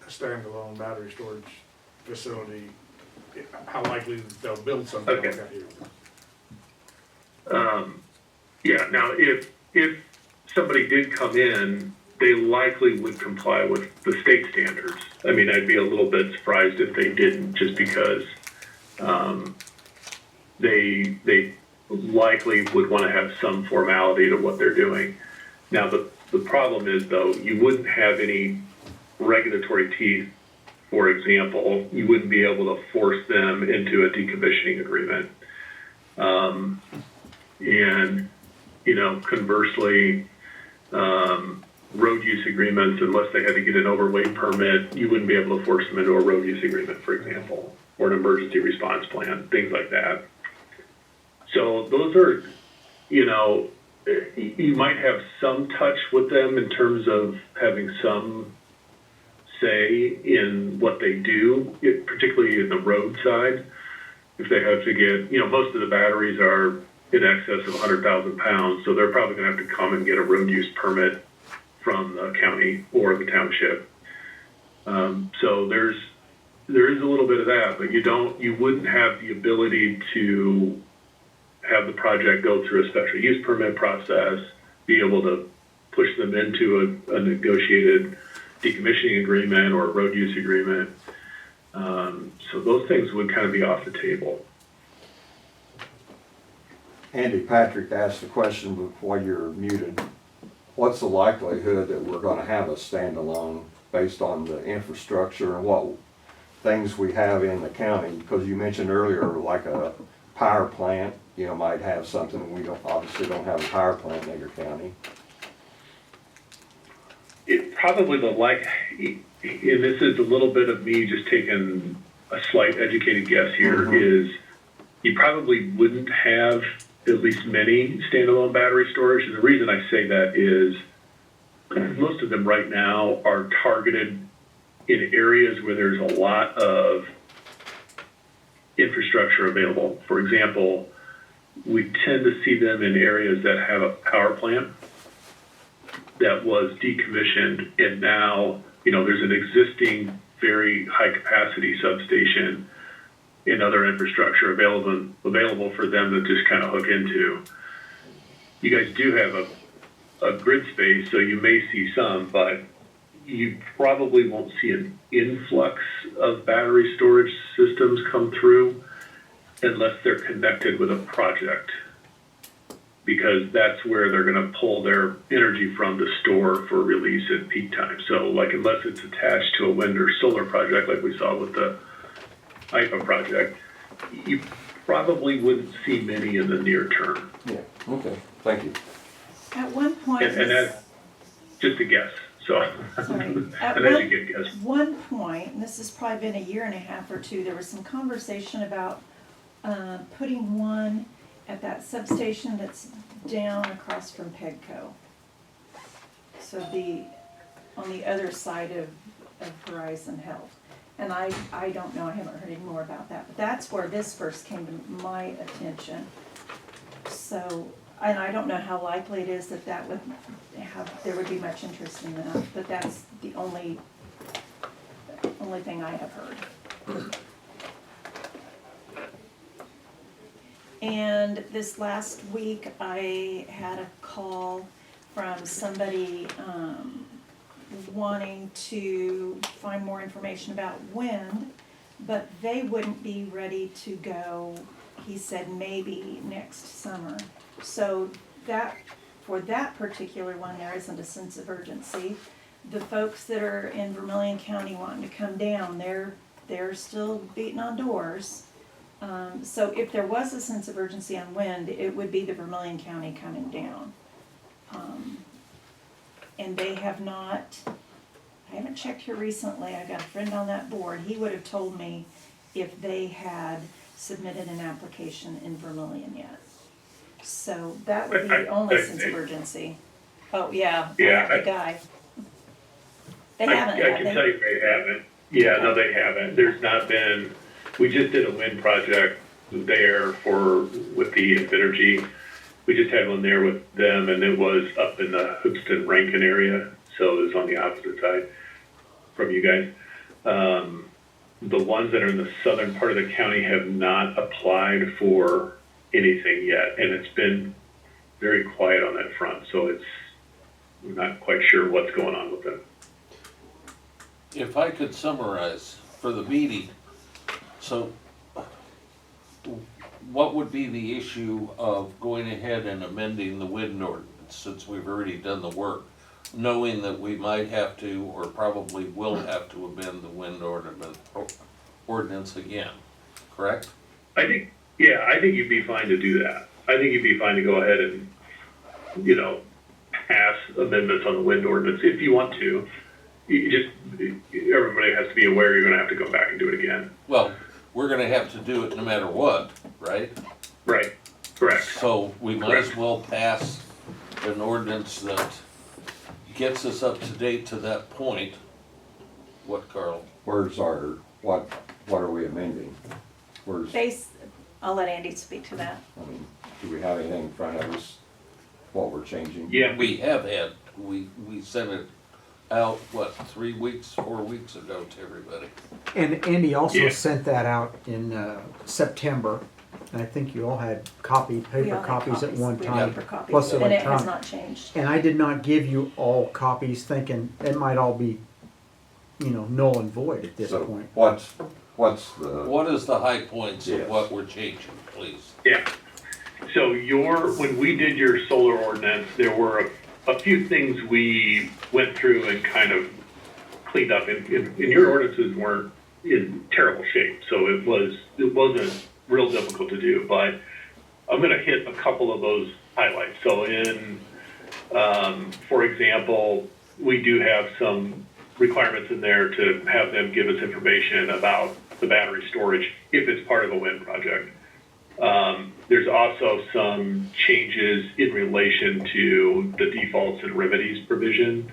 a standalone battery storage facility, how likely they'll build something like that here. Now if somebody did come in, they likely would comply with the state standards. I mean, I'd be a little bit surprised if they didn't, just because they likely would want to have some formality to what they're doing. Now, the problem is, though, you wouldn't have any regulatory teeth. For example, you wouldn't be able to force them into a decommissioning agreement. Conversely, road use agreements, unless they had to get an overweight permit, you wouldn't be able to force them into a road use agreement, for example, or an emergency response plan, things like that. So those are, you might have some touch with them in terms of having some say in what they do, particularly in the road side. If they have to get, most of the batteries are in excess of 100,000 pounds, so they're probably going to have to come and get a road use permit from the county or the township. So there is a little bit of that, but you wouldn't have the ability to have the project go through a special use permit process, be able to push them into a negotiated decommissioning agreement or a road use agreement. So those things would kind of be off the table. Andy, Patrick asked the question while you're muted. What's the likelihood that we're going to have a standalone based on the infrastructure and what things we have in the county? Because you mentioned earlier, like a power plant, might have something. We obviously don't have a power plant in Edgar County. It probably and this is a little bit of me just taking a slight educated guess here, is you probably wouldn't have at least many standalone battery storage. And the reason I say that is most of them right now are targeted in areas where there's a lot of infrastructure available. For example, we tend to see them in areas that have a power plant that was decommissioned, and now, there's an existing very high capacity substation and other infrastructure available for them to just kind of hook into. You guys do have a grid space, so you may see some, but you probably won't see an influx of battery storage systems come through unless they're connected with a project, because that's where they're gonna pull their energy from to store for release at peak time. So like, unless it's attached to a wind or solar project like we saw with the IFA project, you probably wouldn't see many in the near term. Yeah, okay, thank you. At one point, And that's just a guess, so. sorry, An at educated guess. one point, and this has probably been a year and a half or two, there was some conversation about putting one at that substation that's down across from Pedco. So on the other side of Horizon Health. And I don't know, I haven't heard any more about that, but that's where this first came to my attention. So, and I don't know how likely it is that there would be much interest in that, but that's the only thing I have heard. And this last week, I had a call from somebody wanting to find more information about wind, but they wouldn't be ready to go, he said, maybe next summer. So for that particular one, there isn't a sense of urgency. The folks that are in Vermilion County wanting to come down, they're still beating on doors. So if there was a sense of urgency on wind, it would be the Vermilion County coming down. And they have not, I haven't checked here recently, I got a friend on that board, he would have told me if they had submitted an application in Vermilion yet. So that would be the only sense of urgency. Oh, yeah, Yeah, the guy. They I haven't, can tell you they haven't. Yeah, no, they haven't. There's not been, we just did a wind project there with the Infinergy. We just had one there with them, and it was up in the Houston Rankin area, so it was on the opposite side from you guys. The ones that are in the southern part of the county have not applied for anything yet, and it's been very quiet on that front, so we're not quite sure what's going on with them. If I could summarize for the meeting, so what would be the issue of going ahead and amending the wind ordinance since we've already done the work, knowing that we might have to or probably will have to amend the wind ordinance again, correct? I think you'd be fine to do that. I think you'd be fine to go ahead and, pass amendments on the wind ordinance if you want to. Everybody has to be aware you're gonna have to go back and do it again. Well, we're gonna have to do it no matter what, right? Right, correct. So we might as well pass an ordinance that gets us up to date to that point. What, Carl? What are we amending? I'll let Andy speak to that. I mean, do we have anything in front of us, what we're changing? Yeah, We have had, we sent it out, 4 weeks ago to everybody. And Andy also Yeah. sent that out in September, and I think you all had We paper all had copies at one We have time. paper copies, plus and it has electronic. not changed. And I did not give you all copies thinking it might all be, null and void at this So point. what's the, What is the high points Yes. of what we're changing, please? yeah. So when we did your solar ordinance, there were a few things we went through and kind of cleaned up. And your ordinances weren't in terrible shape, so it wasn't real difficult to do. But I'm going to hit a couple of those highlights. So for example, we do have some requirements in there to have them give us information about the battery storage if it's part of a wind project. There's also some changes in relation to the defaults and remedies provision.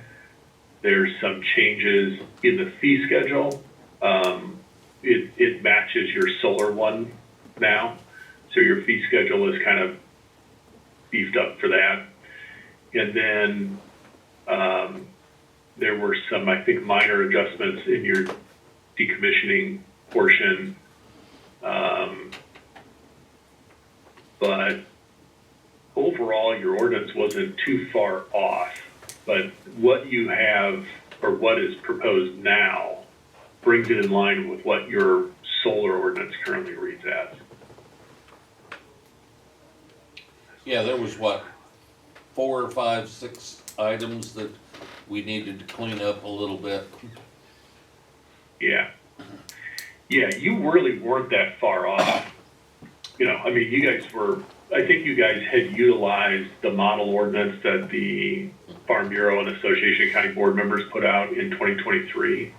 There's some changes in the fee schedule. It matches your solar one now, so your fee schedule is kind of beefed up for that. And then there were some, I think, minor adjustments in your decommissioning portion. But overall, your ordinance wasn't too far off. But what you have or what is proposed now brings it in line with what your solar ordinance currently reads as. Yeah, there was what, 4 or 5, 6 items that we needed to clean up a little bit. Yeah. Yeah, you really weren't that far off. You know, I mean, you guys were, I think you guys had utilized the model ordinance that the Farm Bureau and Association of County Board members put out in 2023,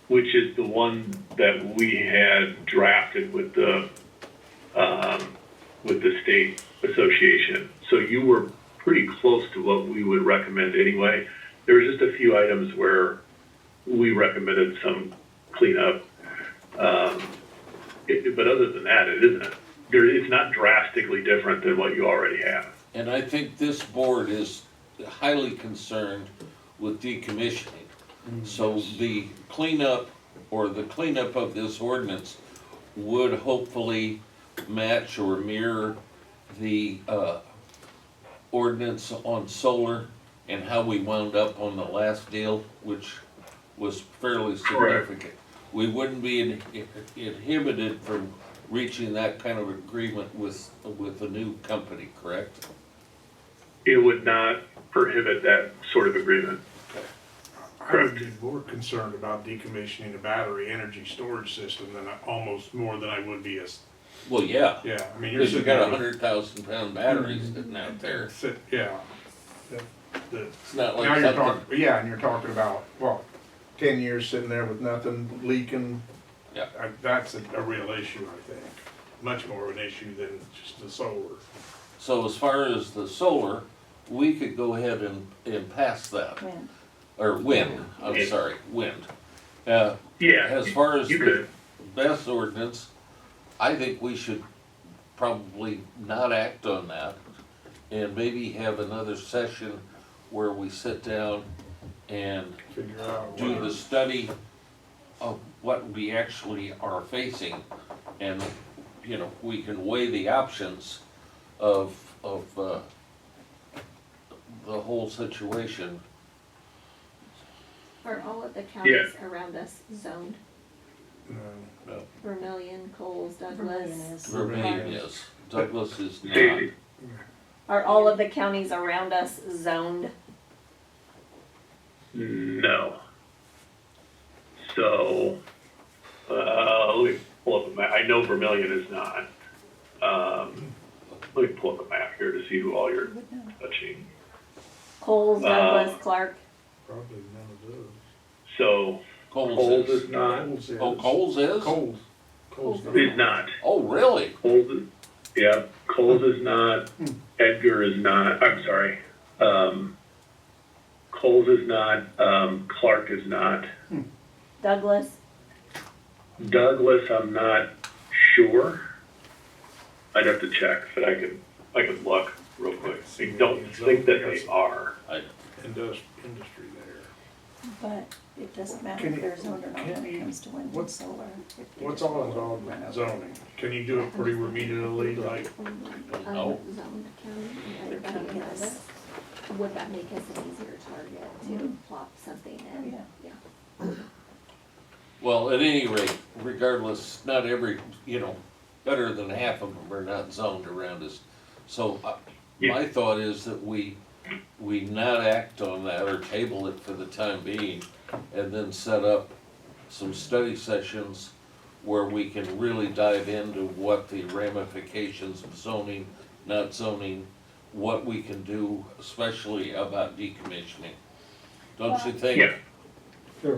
which is the one that we had drafted with the state association. So you were pretty close to what we would recommend anyway. There were just a few items where we recommended some cleanup. But other than that, it's not drastically different than what you already have. And I think this board is highly concerned with decommissioning. So the cleanup of this ordinance would hopefully match or mirror the ordinance on solar and how we wound up on the last deal, which was fairly significant. We wouldn't be inhibited from reaching that kind of agreement with a new company, correct? It would not prohibit that sort of agreement. I would be more concerned about decommissioning a battery energy storage system than almost more than I would be a. Well, yeah. Yeah, I mean, you're Because you sitting got there with- 100,000-pound batteries sitting out there. Yeah. It's not like Now you're something, talking, yeah, and you're talking about, well, 10 years sitting there with nothing leaking. Yeah. That's a real issue, I think. Much more of an issue than just the solar. so as far as the solar, we could go ahead and pass that. Wind. Or wind, I'm sorry, wind. Yeah, As far as you the could. BES ordinance, I think we should probably not act on that and maybe have another session where we sit down and Figure out. do what- the study of what we actually are facing. And, you know, we can weigh the options of the whole situation. Are all of the counties around us zoned? No. Vermillion, Coles, Vermillion Douglas? is. Vermillion is, Douglas is not. Stacy, Are all of the counties around us zoned? no. So, let me pull up a map. I know Vermillion is not. Let me pull up a map here to see who all you're touching. Coles, Douglas, Clark? Probably none of those. So, Coles Coles is. is not, Oh, Coles is? Coles. is not. Oh, really? Coles is, yeah, Coles is not, Edgar is not, I'm sorry. Coles is not, Clark is not. Douglas? Douglas, I'm not sure. I'd have to check, but I could look real quick. I don't think that they are. Industry there. But it doesn't matter Can if you- they're zoned or not can when it you- comes to wind and what's- solar. What's all involved with zoning? Can you do it pretty remedially, like, No. Zoned county, and everybody around us? Would that make us an easier target to plop something in? Yeah. Yeah. Well, at any rate, regardless, not every, better than half of them are not zoned around us. So my thought is that we not act on that or table it for the time being and then set up some study sessions where we can really dive into what the ramifications of zoning, not zoning, what we can do, especially about decommissioning. Don't you think? Yeah.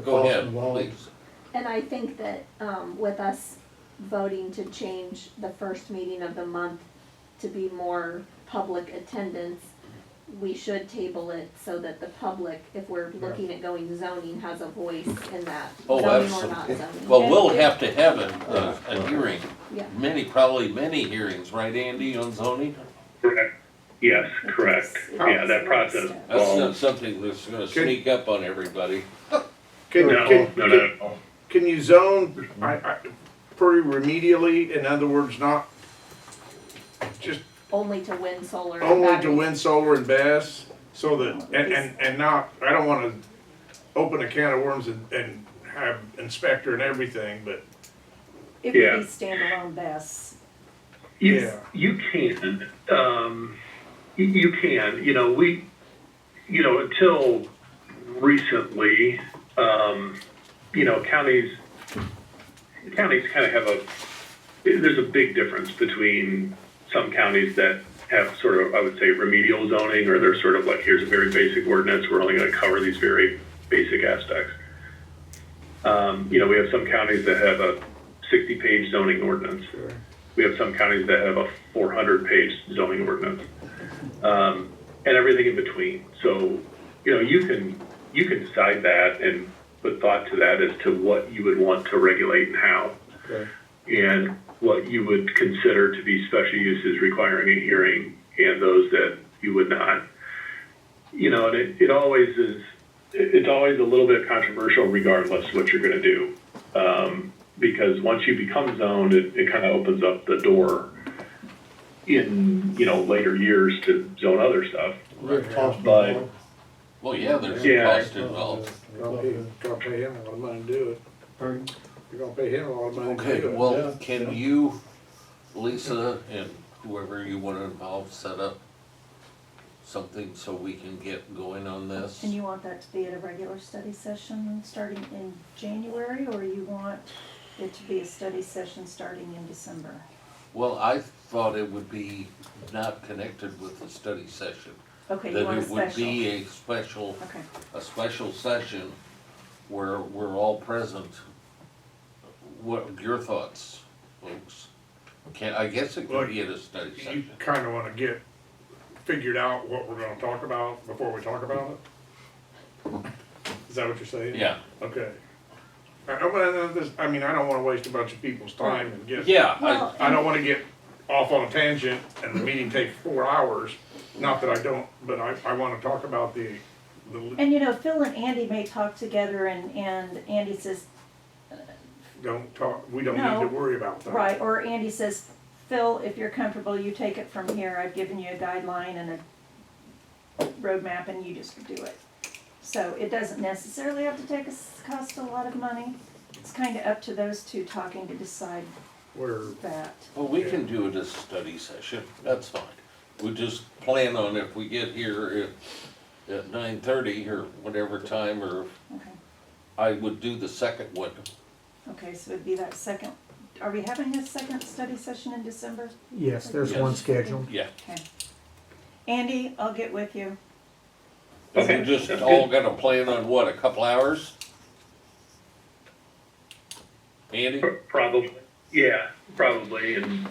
Go ahead, please. And I think that, with us voting to change the first meeting of the month to be more public attendance, we should table it so that the public, if we're looking at going zoning, has a voice in that. Oh, zoning or not absolutely. zoning. Well, we'll have to have a hearing, Yeah. probably many hearings, right, Andy, on zoning? Correct. Yes, correct. Yeah, that process. That's not something that's gonna sneak up on everybody. No. can you zone, pretty remedially, in other words, not just Only to wind, solar, and only to battery. wind, solar, and BES? So that, and not, I don't wanna open a can of worms and have inspector and everything, but It would Yeah. be standalone vests. Yeah. You can, you can, until recently, counties kind of have there's a big difference between some counties that have sort of, I would say, remedial zoning, or they're sort of like, here's a very basic ordinance, we're only gonna cover these very basic aspects. We have some counties that have a 60-page zoning ordinance. We have some counties that have a 400-page zoning ordinance, and everything in between. So, you can decide that and put thought to that as to what you would want to regulate and how, Okay. and what you would consider to be special uses requiring a hearing, and those that you would not. And it always is. It's always a little bit controversial, regardless of what you're going to do. Because once you become zoned, it kind of opens up the door in, later years to zone other stuff. But, Well, yeah, there's a Yeah. cost involved. Gonna pay him a lot of money to do it. You're gonna pay him a lot of money to Okay, do it. well, can you, Lisa, and whoever you wanna involve, set up something so we can get going on this? And you want that to be at a regular study session starting in January, or you want it to be a study session starting in December? Well, I thought it would be not connected with the study session. Okay, you want a That it would special? be Okay. a special session where we're all present. What are your thoughts, folks? I guess it Well, could be at a study You session. kinda wanna get figured out what we're gonna talk about before we talk about it? Is that what you're saying? Yeah, Okay. I don't wanna waste a bunch of people's time and get. yeah, Well, I don't wanna get off on a tangent and the meeting takes 4 hours. Not that I don't, but I wanna talk about the, And Phil and Andy may talk together and Andy says, don't talk, we don't need No. to worry about that. right, or Andy says, Phil, if you're comfortable, you take it from here. I've given you a guideline and a roadmap and you just do it. So it doesn't necessarily have to cost a lot of money. It's kind of up to those two talking to decide We're, that. well, we can do it as a study session, that's fine. We just plan on if we get here at 9:30 or whatever time, or Okay, I would do the second one. okay, so it'd be that second, are we having a second study session in December? Yes, there's one Yes. scheduled. Yeah. Okay. Andy, I'll get with you. Okay, We just that's all good. got to plan on what, a couple hours? Andy? Probably, yeah, probably, and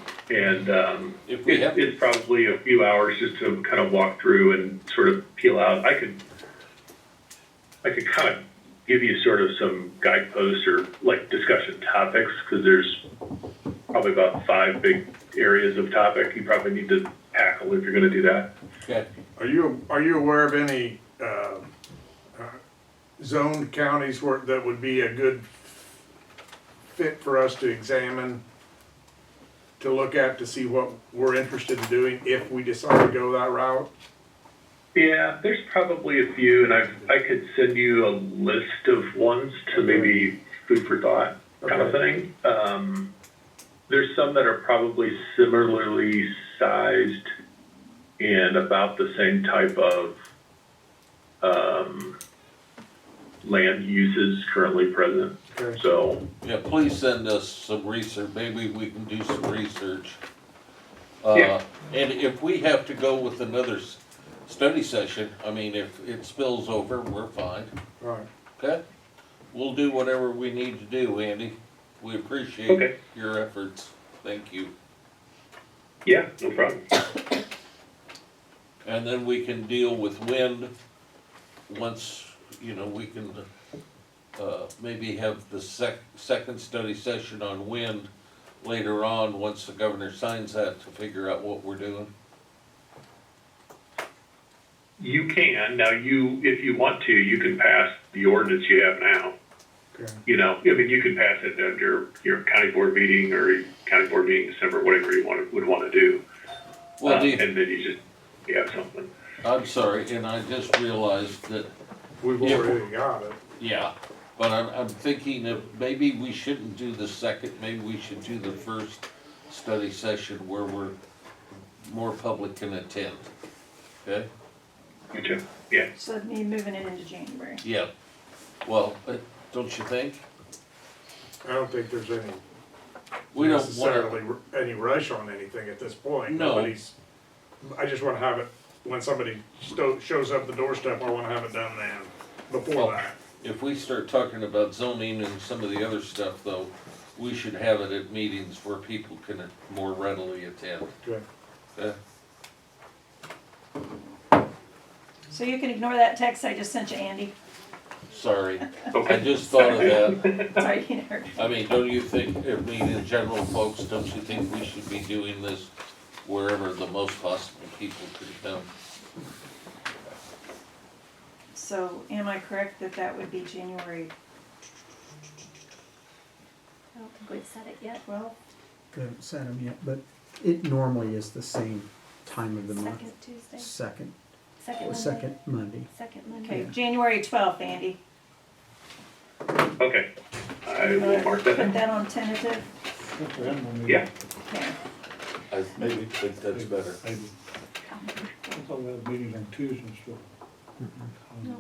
If we have, it's probably a few hours just to kind of walk through and sort of peel out. I could kind of give you sort of some guideposts or like discussion topics, because there's probably about 5 big areas of topic you probably need to tackle if you're gonna do that. okay, are you aware of any, zoned counties that would be a good fit for us to examine, to look at, to see what we're interested in doing if we decide to go that route? Yeah, there's probably a few, and I could send you a list of ones to maybe food for thought kind of thing. There's some that are probably similarly sized and about the same type of land uses currently present. Okay. So, yeah, please send us some research, maybe we can do some research. Yeah. And if we have to go with another study session, I mean, if it spills over, we're fine, Right. okay? We'll do whatever we need to do, Andy. We appreciate Okay. your efforts, thank you. yeah, no problem. And then we can deal with wind once, we can, maybe have the second study session on wind later on, once the governor signs that, to figure out what we're doing. You can, now if you want to, you can pass the ordinance you have now. Okay. You can pass it at your county board meeting or county board meeting in December, whatever you would want to do. Well, And then you have something. I'm sorry, and I just realized that, We've Yeah. already got it. yeah, but I'm thinking of maybe we shouldn't do the second, maybe we should do the first study session where more public can attend. Okay? Me too. Yeah. So me moving it into January. Yeah. Well, don't you think? I don't think there's any We don't necessarily want any rush on anything at this point. No. Nobody's, I just wanna have it, when somebody shows up the doorstep, I wanna have it done then, before Well, that. if we start talking about zoning and some of the other stuff though, we should have it at meetings where people can more readily attend. Good. Okay? So you can ignore that text I just sent you, Andy. Sorry, I Okay. just thought of that. Sorry, you heard. I mean, don't you think, I mean, in general, folks, don't you think we should be doing this wherever the most possible people can come? So am I correct that that would be January I don't think we've said it yet. 12th? We haven't set them yet, but it normally is the same time of the month. Second Tuesday, Second, second the Monday. second Monday. Second Monday. Okay, January 12th, Andy. Okay. I You will wanna mark that Put down. that on tentative? Yeah. Yeah. I maybe think that's better. Maybe. I thought we had meetings on Tuesdays, so. No.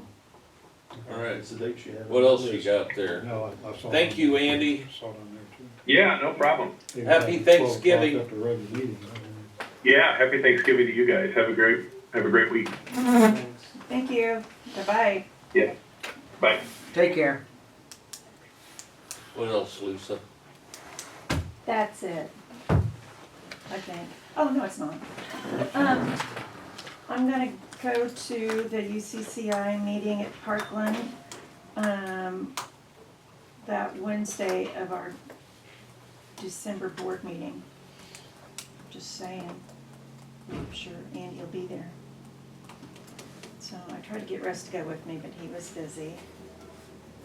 All right, It's the date you have. what else you got there? No, I saw. Thank you, Andy. I saw it on there too. Yeah, no problem. It was Happy like 12 o'clock Thanksgiving. After regular meeting. Yeah, happy Thanksgiving to you guys. Have a great week. Thank you. Bye-bye. Yeah. Bye. Take care. What else, Lisa? That's it. I think. Oh, no, it's not. I'm gonna go to the UCCI meeting at Parkland, that Wednesday of our December board meeting. Just saying. I'm sure Andy will be there. So I tried to get Russ to go with me, but he was busy.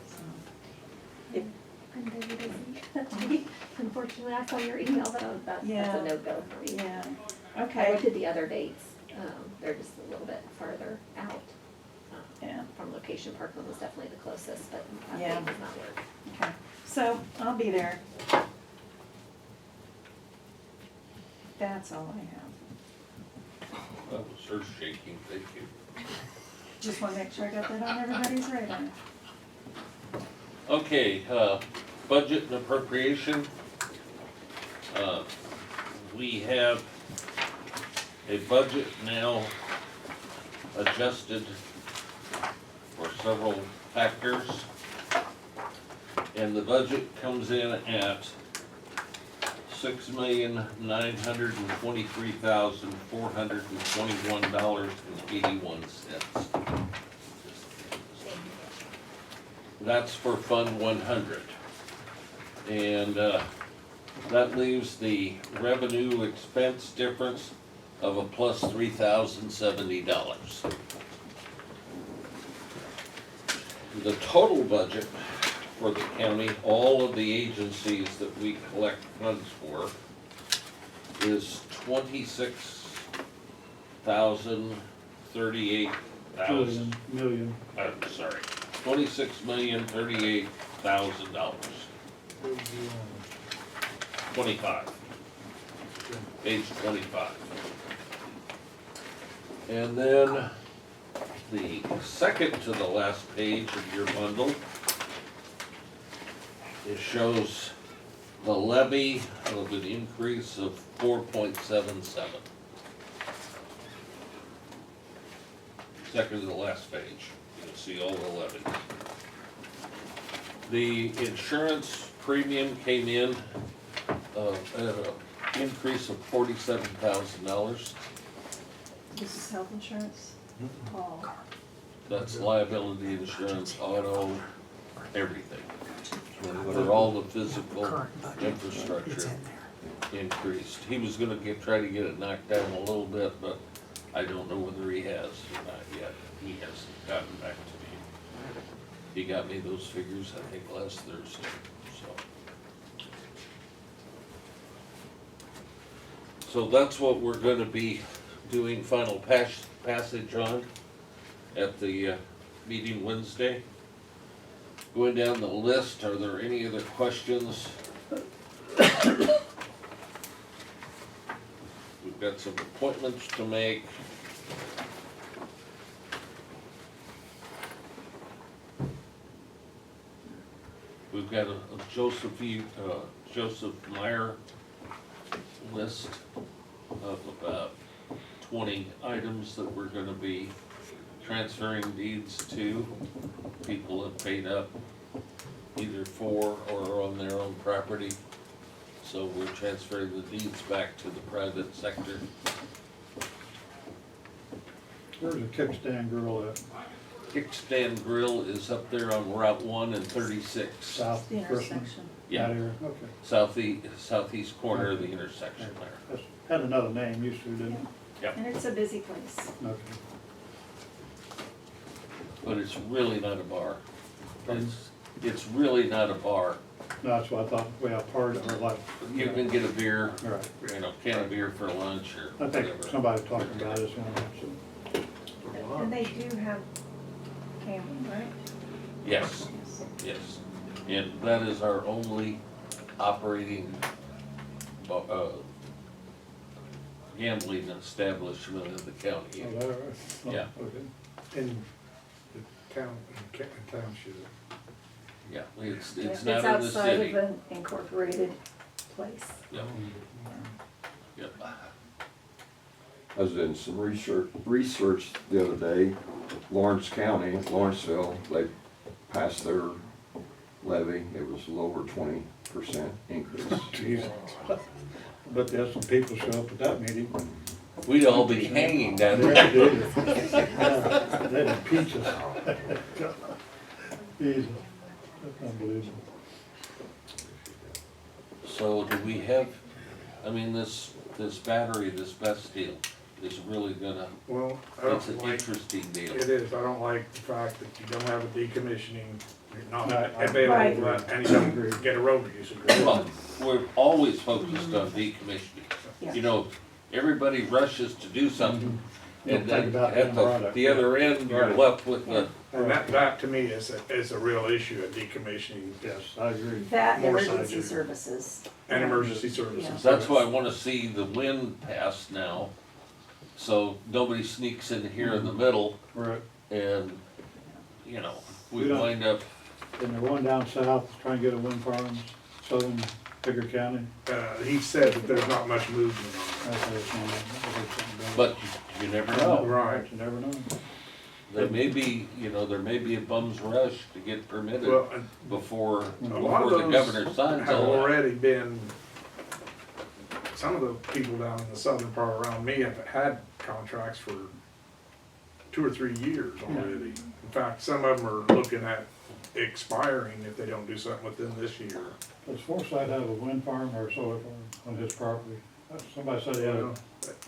So, I'm very busy. Unfortunately, I saw your email, that's Yeah. a no-go for me. yeah, I okay, looked at the other dates, they're just a little bit farther out. yeah, From location, Parkland was definitely the closest, but that Yeah. date does not work. okay. So I'll be there. That's all I have. That was her shaking, thank you. Just wanna make sure I got that on everybody's radar. Okay, budget and appropriation. We have a budget now adjusted for several factors. And the budget comes in at $6,923,421.81. That's for Fund 100. And that leaves the revenue expense difference of a plus $3,070. The total budget for the county, all of the agencies that we collect funds for, is $26,038,000. Million. I'm sorry, $26,038,000. 25. Page 25. And then the second to the last page of your bundle, it shows the levy of an increase of 4.77. Second to the last page, you can see all the levies. The insurance premium came in at an increase of $47,000. This is health insurance? Paul. That's liability insurance, auto, everything. Where all the physical infrastructure increased. He was gonna try to get it knocked down a little bit, but I don't know whether he has or not yet. He hasn't gotten back to me. He got me those figures, I think, last Thursday, so. So that's what we're gonna be doing final passage on at the meeting Wednesday. Going down the list, are there any other questions? We've got some appointments to make. We've got a Joseph Meyer list of about 20 items that we're gonna be transferring deeds to. People have paid up either for or on their own property. So we're transferring the deeds back to the private sector. Where's the kickstand grill at? Kickstand Grill is up there on Route 1 and 36. South The of Christmas? intersection. Yeah, That area? Okay. southeast corner of the intersection there. That's- Had another name, used to, didn't it? And it's a busy place. Okay. But it's really not a bar. Pardon? It's really not a bar. No, that's what I thought, way out part of, or like. You can get a beer, Right. can of beer for lunch or I think whatever. somebody talked about this one, so. And they do have camping, right? Yes, yes. And that is our only operating gambling establishment in the county. Oh, that right? Oh, Yeah. Okay. In the township. Yeah, it's It's not in the outside city. of an incorporated place. Yep, yep. I was doing some research the other day. Lawrence County, Lawrenceville, they passed their levy. It was a little over 20% increase. Jeez. But there's some people show up at that meeting. We'd all be hanging down They there. did. They did peaches. Jesus, that's unbelievable. So do we have, I mean, this battery, this best deal is really gonna, Well, I it's an don't like, interesting deal. it is, I don't like the fact that you don't have a decommissioning, you're not Right. available, and you don't get a road use agreement. Well, we're always focused on decommissioning. Yeah. You know, everybody rushes to do something, and Don't then think about at end product. the other end, you're Right. left with the, And that to me is a real issue of decommissioning Yes, I agree. That More emergency sizes. services. and emergency services. that's why I wanna see the wind pass now, so nobody sneaks in here in the middle, Right. and, you know, we We don't- wind up, And they're one down south, trying to get a wind farm, southern Bigger County. He said that there's not much movement on That's what it's on. but you never Oh, know. right. You never know. There may be, there may be a bum's rush to get it. permitted Well, before a lot of the governor those signs have all that. already been, some of the people down in the southern part around me have had contracts for 2 or 3 years already. In fact, some of them are looking at expiring if they don't do something within this year. Does Forsyth have a wind farm or a solar farm on his property? Somebody said he had a.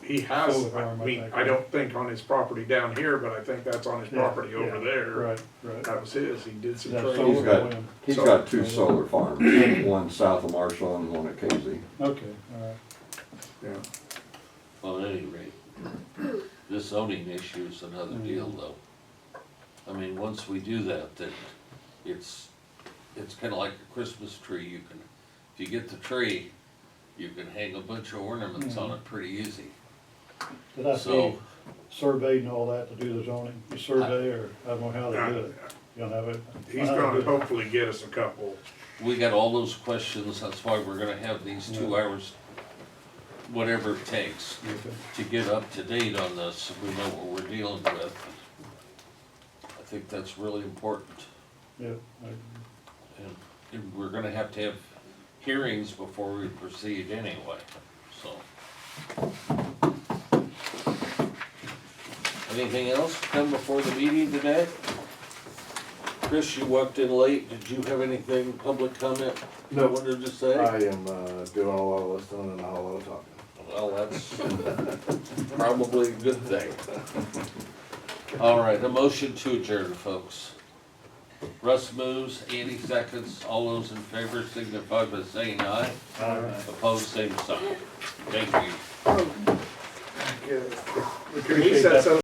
He has, Solar farm, I I mean, think. I don't think on his property down here, but I think that's on his property over Yeah, there. Right, right. That was his, he did some That's trading. solar He's got- wind. He's got 2 solar farms, one south of Marshall and one at Casey. Okay, all right. Yeah. Well, at any rate, this zoning issue is another deal though. I mean, once we do that, then it's kinda like a Christmas tree, if you get the tree, you can hang a bunch of ornaments on it pretty easy. Did I So- see surveyed and all that to do the zoning? You survey or, I don't know how they do it. You don't have it? He's gonna hopefully get us a couple. We got all those questions, that's why we're gonna have these 2 hours, whatever it takes, Okay. to get up to date on this, so we know what we're dealing with. I think that's really important, Yeah, and we're gonna have hearings before we proceed anyway, so. Anything else come before the meeting today? Chris, you walked in late, did you have anything, public comment you No. wanted to say? I am doing a lot of listening and not a lot of talking. Well, that's probably a good thing. All right, a motion to adjourn, folks. Russ moves, Andy seconds, all those in favor signify by saying aye. all right. Opposed, same sign. Thank you. Can we Appreciate set that. some